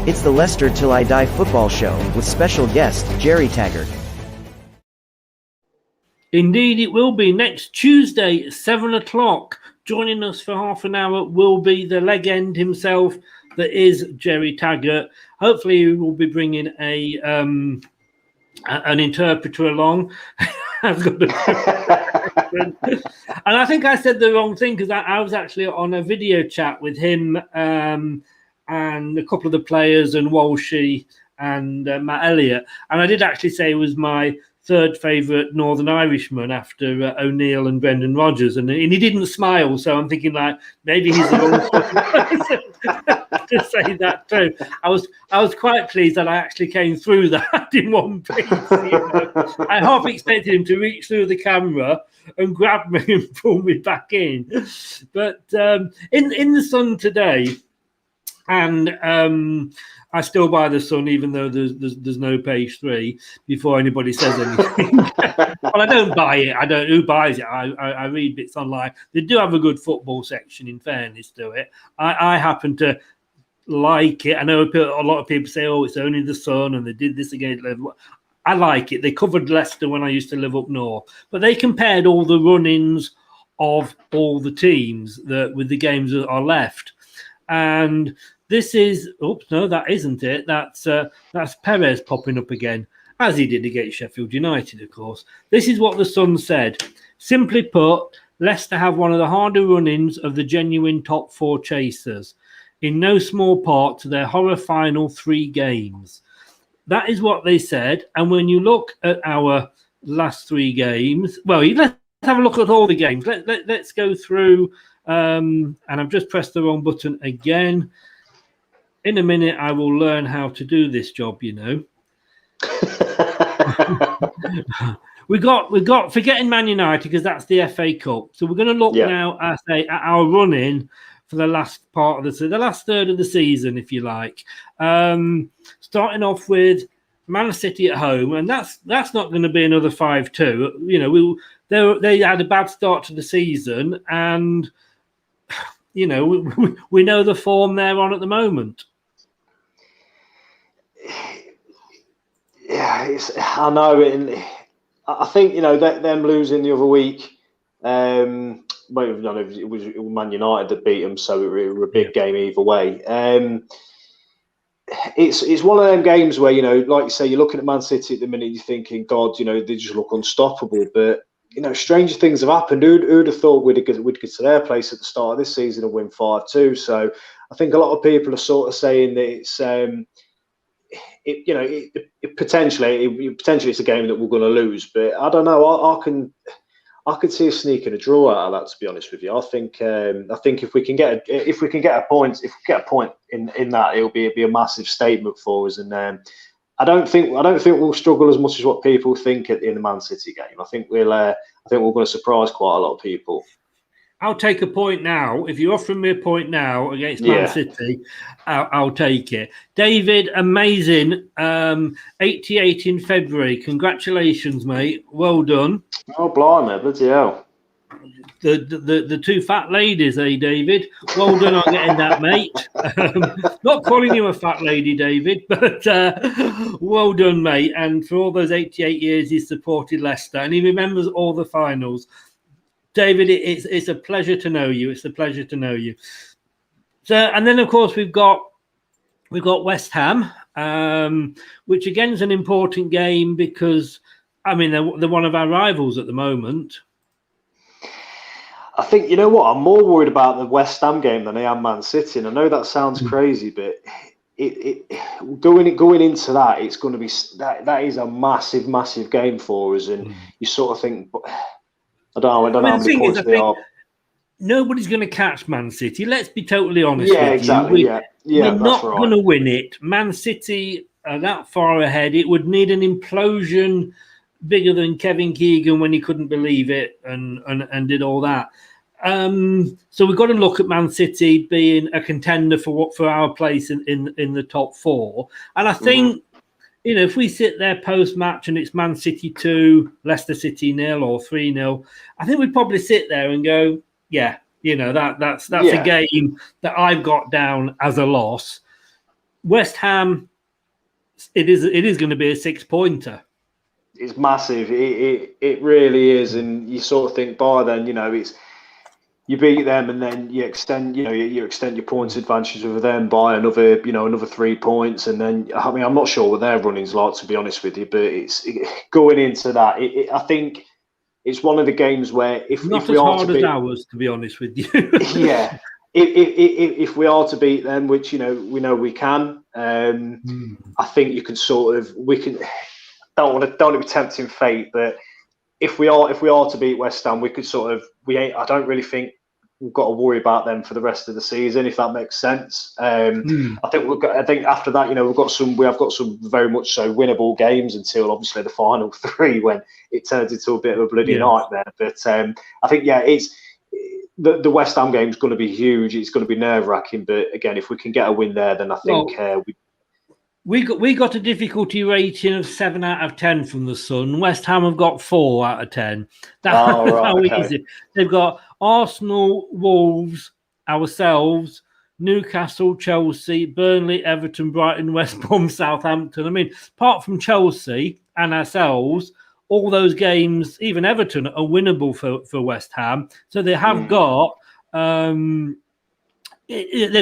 It's the Leicester Till I Die football show with special guest Jerry Taggart. Indeed, it will be next Tuesday, 7 o'clock. Joining us for half an hour will be the legend himself, that is Jerry Taggart. Hopefully, he will be bringing an interpreter along. I've got and I think I said the wrong thing because I was actually on a video chat with him and a couple of the players and Walshy and Matt Elliott, and I did actually say he was my third favourite Northern Irishman after O'Neill and Brendan Rodgers, and he didn't smile, so I'm thinking like maybe he's the wrong person to say that too. I was quite pleased that I actually came through that in one piece. I half expected him to reach through the camera and grab me and pull me back in, but in the Sun today, and I still buy the Sun, even though there's no page 3 before anybody says anything. Well, I don't buy it. I don't. Who buys it? I read bits online. They do have a good football section, in fairness to it. I happen to like it. I know a lot of people say, "Oh, it's only the Sun," and they did this again. I like it. They covered Leicester when I used to live up north, but they compared all the run-ins of all the teams with the games that are left, and this is, oops, no, that isn't it. That's Perez popping up again, as he did against Sheffield United, of course. This is what the Sun said. Simply put, Leicester have one of the harder run-ins of the genuine top 4 chasers, in no small part to their horror final 3 games. That is what they said. And when you look at our last 3 games, well, let's have a look at all the games. Let's go through, and I've just pressed the wrong button again. In a minute, I will learn how to do this job, we got forgetting Man United because that's the FA Cup. So we're going to look now at our run-in for the last part of the last third of the season, if you like. Starting off with Man City at home, and that's not going to be another 5-2. They had a bad start to the season, and we know the form they're on at the moment. Yeah, I know, and I think them losing the other week. Well, it was Man United that beat them, so it was a big game either way. It's one of them games where like you say, you're looking at Man City at the minute, you're thinking, God, they just look unstoppable. But stranger things have happened. Who'd have thought we'd get to their place at the start of this season and win 5-2? So I think a lot of people are sort of saying that it's potentially it's a game that we're going to lose, but I don't know. I could see us sneaking a draw out of that. To be honest with you, I think if we can get a point in that, it'll be a massive statement for us. And I don't think we'll struggle as much as what people think in the Man City game. I think we're going to surprise quite a lot of people. I'll take a point now. If you're offering me a point now against Man City, I'll take it. David, amazing. 88 in February. Congratulations, mate. Well done. Oh, blimey, bloody hell. The two fat ladies, eh, David? Well done on getting that, mate. Not calling you a fat lady, David, but well done, mate. And for all those 88 years, he's supported Leicester, and he remembers all the finals. David, it's a pleasure to know you. It's a pleasure to know you. So, and then of course we've got West Ham, which again is an important game because I mean they're one of our rivals at the moment. I think, you know what, I'm more worried about the West Ham game than I am Man City. And I know that sounds crazy, but going into that, it's going to be that is a massive game for us. And you sort of think, I don't know how many points they are. Nobody's going to catch Man City. Let's be totally honest. Yeah, exactly. We're not going to win it. Man City are that far ahead. It would need an implosion bigger than Kevin Keegan when he couldn't believe it and did all that. So we've got to look at Man City being a contender for our place in the top four. And I think, you know, if we sit there post-match and it's Man City 2, Leicester City 0 or 3-0, I think we'd probably sit there and go, yeah, you know, that's a game that I've got down as a loss. West Ham, it is going to be a 6-pointer. It's massive. It really is. And you sort of think by then, you know, it's you beat them and then you extend your points advantage over them by another 3 points. And then, I mean, I'm not sure what their running's like, to be honest with you, but going into that, I think it's one of the games where if we are to beat, not as hard as ours, to be honest with you. Yeah. If we are to beat them, which, you know we can, I think you can don't want to be tempting fate, but if we are to beat West Ham, we could I don't really think we've got to worry about them for the rest of the season, if that makes sense. I think after that, you know, we have got some very much so winnable games until obviously the final 3 when it turns into a bit of a bloody nightmare. But I think it's the West Ham game is going to be huge. It's going to be nerve-wracking, but again, if we can get a win there, then I think we got a difficulty rating of 7 out of 10 from the Sun. West Ham have got 4 out of 10. That's how easy. They've got Arsenal, Wolves, ourselves, Newcastle, Chelsea, Burnley, Everton, Brighton, West Brom, Southampton. I mean, apart from Chelsea and ourselves, all those games, even Everton, are winnable for West Ham. So they have got. They've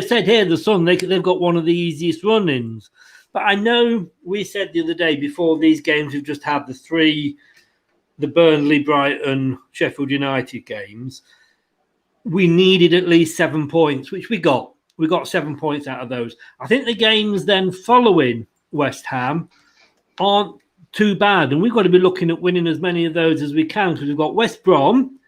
said here, the Sun, they've got one of the easiest run-ins. But I know we said the other day before these games, we've just had the Burnley, Brighton, Sheffield United games. We needed at least 7 points, which we got. We got 7 points out of those. I think the games then following West Ham aren't too bad. And we've got to be looking at winning as many of those as we can, because we've got West Brom,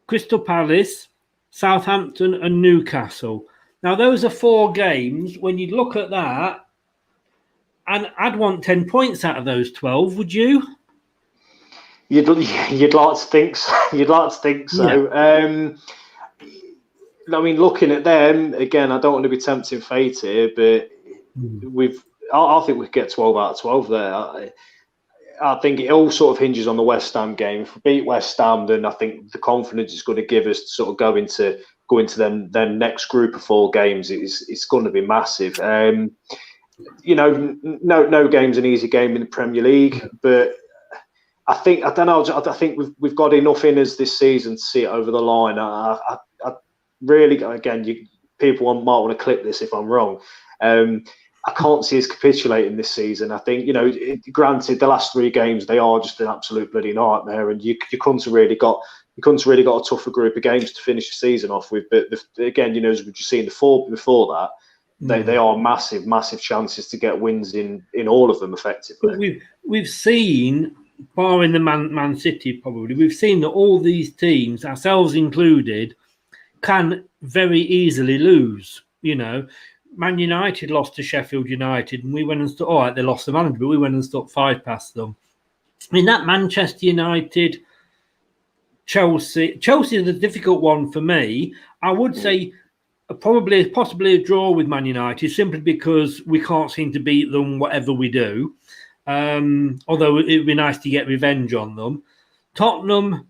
Crystal Palace, Southampton and Newcastle. Now, those are 4 games. When you look at that, and I'd want 10 points out of those 12, would you? You'd like to think so. You'd like to think so. Yeah. I mean, looking at them again, I don't want to be tempting fate here, but I think we could get 12 out of 12 there. I think it all sort of hinges on the West Ham game. If we beat West Ham, then I think the confidence is going to give us to sort of go into their next group of 4 games. It's going to be massive. You know, no game's an easy game in the Premier League, but I think we've got enough in us this season to see it over the line. I really, again, people might want to clip this if I'm wrong. I can't see us capitulating this season. I think, you know, granted, the last 3 games, they are just an absolute bloody nightmare, and you couldn't have really got a tougher group of games to finish the season off with. But again, you know, as we've just seen the 4 before that, they are massive chances to get wins in all of them effectively. But we've seen, barring the Man City probably, we've seen that all these teams, ourselves included, can very easily lose. You know, Man United lost to Sheffield United, and we went and stuck. All right, they lost the manager, but we went and stuck 5 past them. I mean, that Manchester United Chelsea. Chelsea is a difficult one for me. I would say possibly a draw with Man United, simply because we can't seem to beat them whatever we do. Although it would be nice to get revenge on them. Tottenham,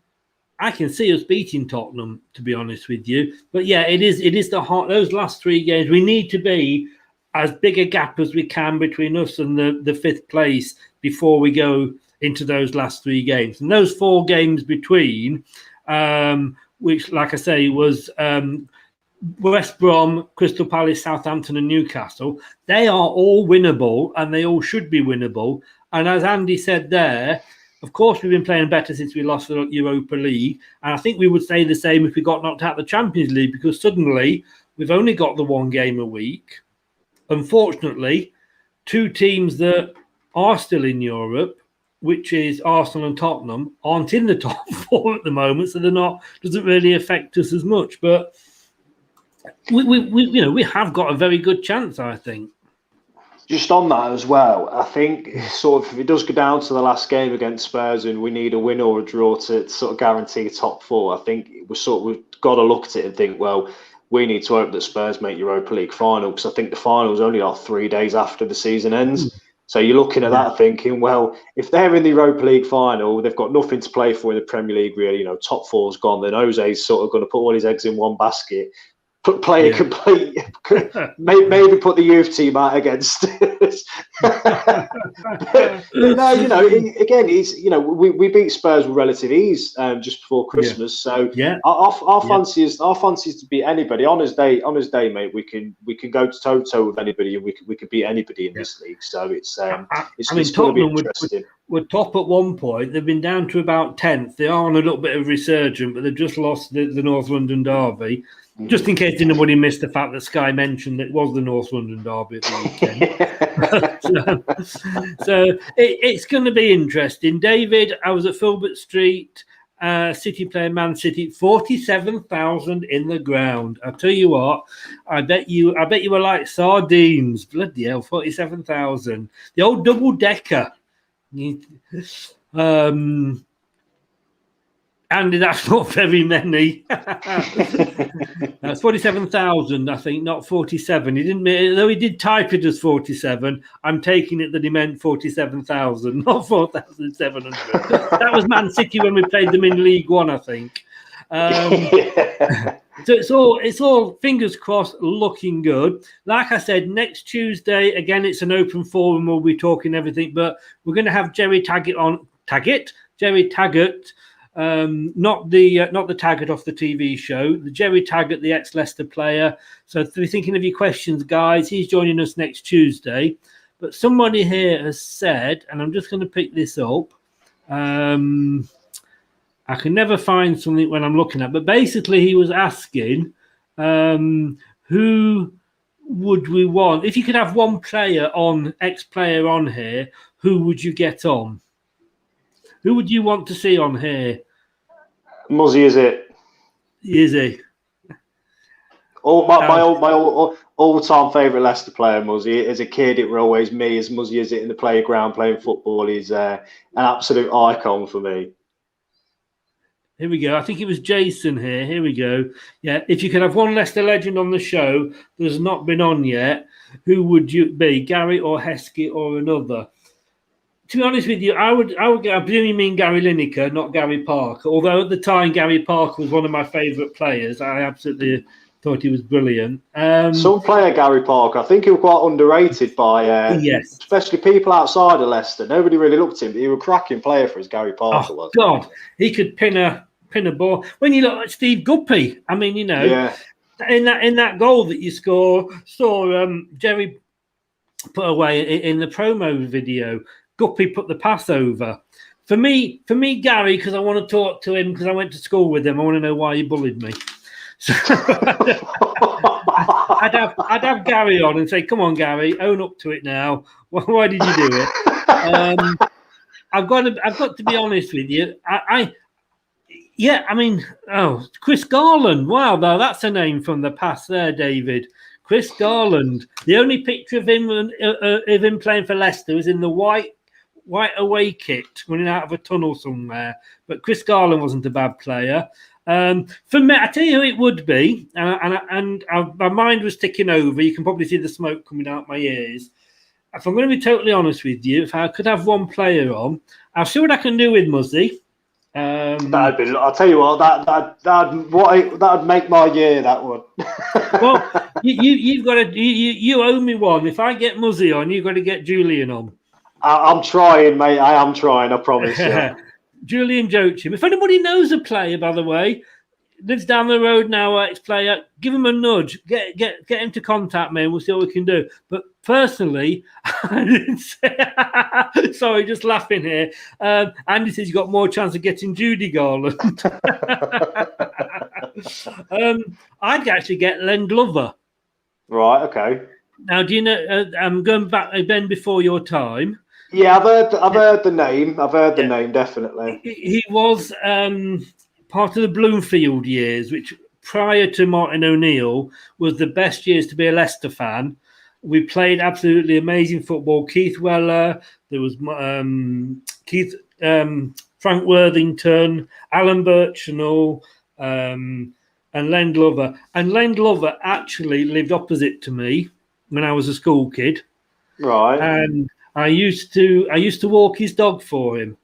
I can see us beating Tottenham, to be honest with you. But yeah, it is those last 3 games. We need to be as big a gap as we can between us and the 5th place before we go into those last 3 games. And those 4 games between, which, like I say, was West Brom, Crystal Palace, Southampton and Newcastle, they are all winnable, and they all should be winnable. And as Andy said there, of course, we've been playing better since we lost the Europa League. And I think we would say the same if we got knocked out of the Champions League, because suddenly we've only got the 1 game a week. Unfortunately, 2 teams that are still in Europe, which is Arsenal and Tottenham, aren't in the top 4 at the moment, so doesn't really affect us as much. But we have got a very good chance, I think. Just on that as well, I think sort of if it does go down to the last game against Spurs and we need a win or a draw to sort of guarantee top 4, I think we've got to look at it and think, well, we need to hope that Spurs make Europa League final, because I think the final is only like 3 days after the season ends. So you're looking at that thinking, well, if they're in the Europa League final, they've got nothing to play for in the Premier League, really. Top 4's gone. Then Jose's sort of going to put all his eggs in one basket. Maybe put the youth team out against us. No, again, we beat Spurs with relative ease just before Christmas. So our fancy is to beat anybody on his day, mate. We can go toe to toe with anybody, and we could beat anybody in this league. So it's going to be interesting. Were top at one point. They've been down to about 10th. They are on a little bit of resurgence, but they've just lost the North London derby. Just in case anybody missed the fact that Sky mentioned that it was the North London derby at the weekend. so it's going to be interesting. David, I was at Filbert Street, City playing Man City, 47,000 in the ground. I tell you what, I bet you were like sardines. Bloody hell, 47,000. The old double decker. Andy, that's not very many. That's 47,000, I think, not 47. He didn't, though he did type it as 47. I'm taking it that he meant 47,000, not 4,700. That was Man City when we played them in League One, I think. So it's all fingers crossed, looking good. Like I said, next Tuesday again, it's an open forum. We'll be talking everything, but we're going to have Jerry Taggart on. Jerry Taggart. Not the Taggart off the TV show, the Jerry Taggart, the ex-Leicester player. So if you're thinking of your questions, guys, he's joining us next Tuesday. But somebody here has said, and I'm just going to pick this up. I can never find something when I'm looking at, but basically he was asking, who would we want? If you could have one ex-player on here, who would you get on? Who would you want to see on here? Muzzy, is it? Is he? My all-time favourite Leicester player, Muzzy. As a kid, it were always me. As Muzzy is it in the playground playing football, he's an absolute icon for me. Here we go. I think it was Jason here. Here we go. Yeah, if you could have one Leicester legend on the show that has not been on yet, who would you be? Gary or Heskey or another? To be honest with you, I presume you mean Gary Lineker, not Gary Parker. Although at the time, Gary Parker was one of my favourite players. I absolutely thought he was brilliant. Some player, Gary Parker, I think he was quite underrated by especially people outside of Leicester. Nobody really looked at him, but he was a cracking player for his Gary Parker. Oh, God, he could pin a ball. When you look at Steve Guppy, I mean, in that goal that you saw Jerry put away in the promo video, Guppy put the pass over. For me, Gary, because I want to talk to him because I went to school with him. I want to know why he bullied me. So I'd have Gary on and say, "Come on, Gary, own up to it now. Why did you do it?" I've got to be honest with you. Chris Garland. Wow, that's a name from the past there, David. Chris Garland. The only picture of him playing for Leicester was in the white white away kit running out of a tunnel somewhere. But Chris Garland wasn't a bad player. For me, I tell you who it would be, and my mind was ticking over. You can probably see the smoke coming out my ears. If I'm going to be totally honest with you, if I could have one player on, I'll see what I can do with Muzzy. That'd be. I'll tell you what. That'd make my year. That would. Well, you've got to. You owe me one. If I get Muzzy on, you've got to get Julian on. I'm trying, mate. I am trying. I promise you. Julian Joachim. If anybody knows a player, by the way, lives down the road now, ex-player, give him a nudge. Get him to contact me and we'll see what we can do. But personally, I didn't say... Sorry, just laughing here. Andy says you've got more chance of getting Judy Garland. I'd actually get Len Glover. Right, okay. Now, do you know... I'm going back, Ben, before your time. Yeah, I've heard the name. I've heard the name, definitely. He was part of the Bloomfield years, which prior to Martin O'Neill was the best years to be a Leicester fan. We played absolutely amazing football. Keith Weller, there was Frank Worthington, Alan Birchnell, and Len Glover. And Len Glover actually lived opposite to me when I was a school kid. Right. And I used to walk his dog for him.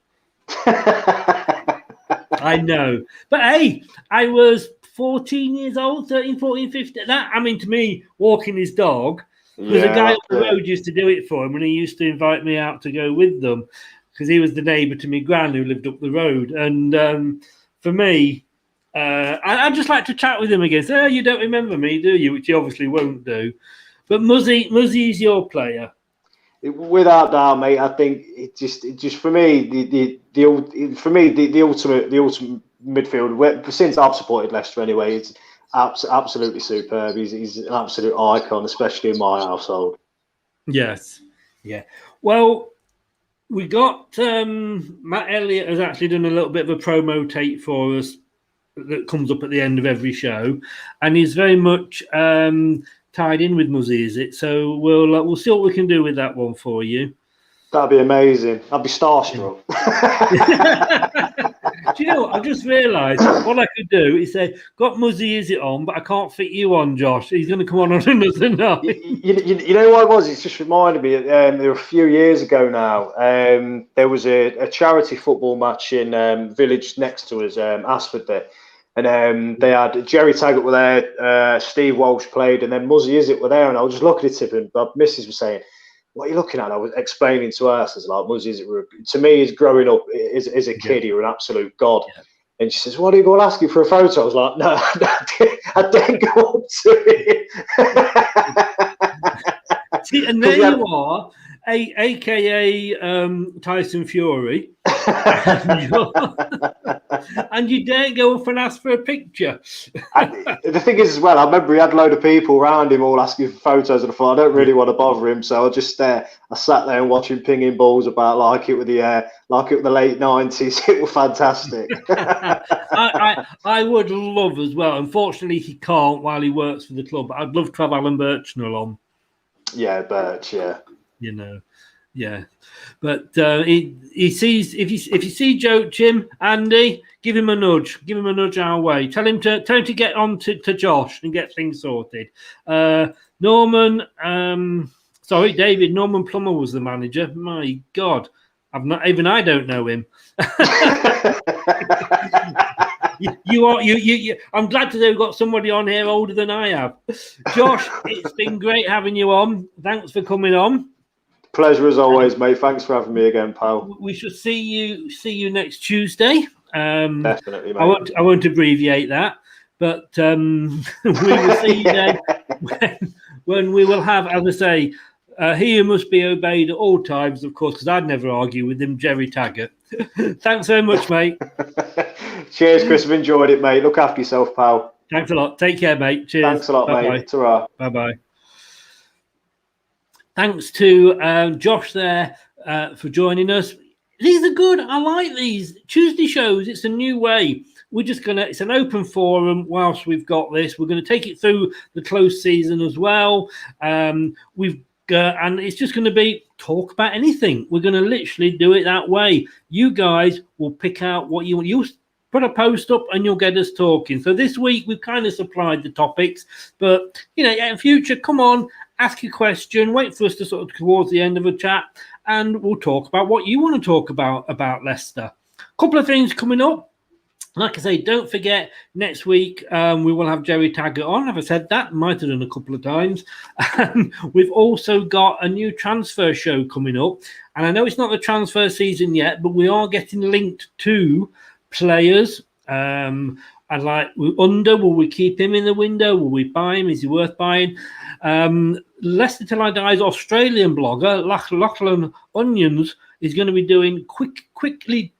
I know. But hey, I was 14 years old, 13, 14, 15. To me, walking his dog, there's a guy up the road used to do it for him, and he used to invite me out to go with them because he was the neighbour to me gran who lived up the road. And for me, I'd just like to chat with him again. Say, you don't remember me, do you? Which you obviously won't do. But Muzzy's your player. Without doubt, mate. I think it just for me the ultimate midfield. Since I've supported Leicester anyway, it's absolutely superb. He's an absolute icon, especially in my household. Yes, yeah. Well, we got Matt Elliott has actually done a little bit of a promo tape for us that comes up at the end of every show, and he's very much tied in with Muzzy, is it? So we'll see what we can do with that one for you. That'd be amazing. I'd be starstruck. Do you know what? I've just realised what I could do is say, got Muzzy, is it on? But I can't fit you on, Josh. He's going to come on another night. You know what it was? It's just reminded me, there were a few years ago now, there was a charity football match in village next to us, Ashford there. And they had Jerry Taggart were there, Steve Walsh played, and then Muzzy Is It were there. And I was just looking at him, and my missus was saying, "What are you looking at?" And I was explaining to her, I was like, Muzzy Is It, to me, as growing up as a kid, you were an absolute god. Yeah. And she says, "Why do you go and ask you for a photo?" I was like, "No, I didn't go up to it." See, and there you are, aka Tyson Fury. And you daren't go up and ask for a picture. The thing is, as well, I remember he had a load of people around him all asking for photos, and I thought, I don't really want to bother him, so I just I sat there and watched him pinging balls about like it with the late 90s. It was fantastic. I would love as well. Unfortunately, he can't while he works for the club. But I'd love to have Alan Birchnell on. Yeah, Birch. Yeah. You know. Yeah, but he sees if you see Joachim, Andy, give him a nudge our way. Tell him to get on to Josh and get things sorted. David Norman Plummer was the manager. My God, I don't know him. You. I'm glad to say we've got somebody on here older than I have. Josh, it's been great having you on. Thanks for coming on. Pleasure as always, mate. Thanks for having me again, pal. We should see you next Tuesday. Definitely, mate. I won't abbreviate that, but we will see you then when we will have, as I say, he who must be obeyed at all times, of course, because I'd never argue with him, Jerry Taggart. Thanks very much, mate. Cheers, Chris. I've enjoyed it, mate. Look after yourself, pal. Thanks a lot. Take care, mate. Cheers. Thanks a lot, mate. Ta-ra. Bye-bye. Thanks to Josh there for joining us. These are good. I like these Tuesday shows. It's a new way. It's an open forum whilst we've got this. We're going to take it through the close season as well. We've And it's just going to be talk about anything. We're going to literally do it that way. You guys will pick out what you want. You'll put a post up and you'll get us talking. So this week we've kind of supplied the topics, but in future, come on, ask your question, wait for us to sort of towards the end of a chat, and we'll talk about what you want to talk about Leicester. A couple of things coming up. Like I say, don't forget, next week we will have Jerry Taggart on. Have I said that? Might have done a couple of times. We've also got a new transfer show coming up. And I know it's not the transfer season yet, but we are getting linked to players. And will we keep him in the window? Will we buy him? Is he worth buying? Leicester Till I Die's Australian blogger, Lachlan Onions, is going to be doing quickly.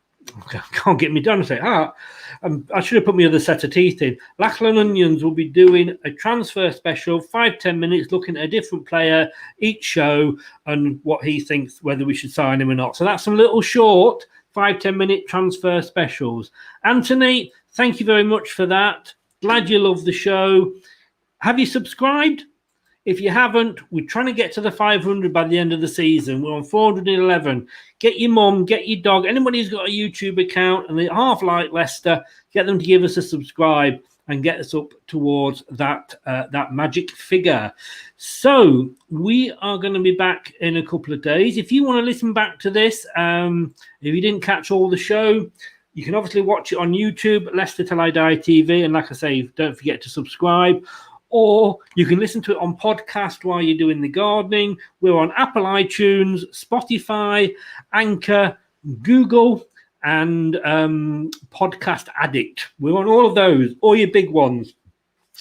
Can't get me done to say I should have put my other set of teeth in. Lachlan Onions will be doing a transfer special, 5-10 minutes, looking at a different player each show and what he thinks, whether we should sign him or not. So that's some little short 5-10 minute transfer specials. Anthony, thank you very much for that. Glad you love the show. Have you subscribed? If you haven't, we're trying to get to the 500 by the end of the season. We're on 411. Get your mum, get your dog, anybody who's got a YouTube account and they half like Leicester, get them to give us a subscribe and get us up towards that magic figure. So we are going to be back in a couple of days. If you want to listen back to this, if you didn't catch all the show, you can obviously watch it on YouTube, Leicester Till I Die TV. And like I say, don't forget to subscribe. Or you can listen to it on podcast while you're doing the gardening. We're on Apple iTunes, Spotify, Anchor, Google, and Podcast Addict. We're on all of those, all your big ones.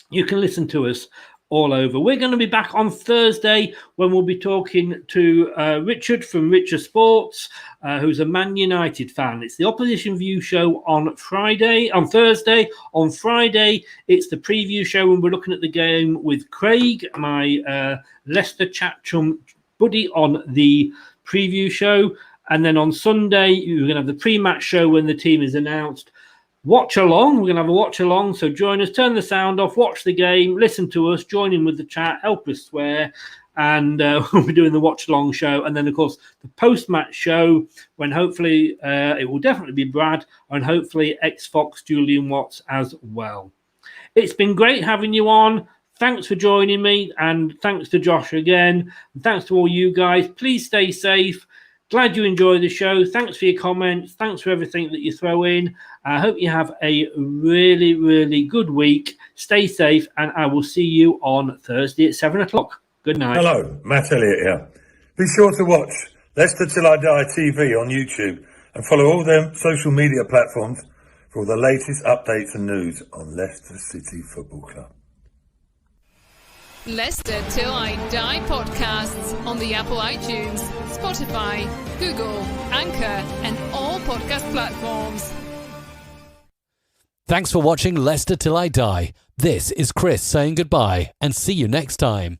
You can listen to us all over. We're going to be back on Thursday when we'll be talking to Richard from Richer Sports, who's a Man United fan. It's the Opposition View show on Thursday. On Friday, it's the preview show when we're looking at the game with Craig, my Leicester chat chum buddy, on the preview show. And then on Sunday, you're going to have the pre-match show when the team is announced. Watch along. We're going to have a watch along. So join us, turn the sound off, watch the game, listen to us, join in with the chat, help us swear. And we'll be doing the watch along show. And then, of course, the post-match show when hopefully it will definitely be Brad and hopefully ex-Fox Julian Watts as well. It's been great having you on. Thanks for joining me. And thanks to Josh again. And thanks to all you guys. Please stay safe. Glad you enjoyed the show. Thanks for your comments. Thanks for everything that you throw in. I hope you have a really, really good week. Stay safe, and I will see you on Thursday at 7 o'clock. Good night. Hello, Matt Elliott here. Be sure to watch Leicester Till I Die TV on YouTube and follow all their social media platforms for all the latest updates and news on Leicester City Football Club. Leicester Till I Die podcasts on the Apple iTunes, Spotify, Google, Anchor, and all podcast platforms. Thanks for watching Leicester Till I Die. This is Chris saying goodbye and see you next time.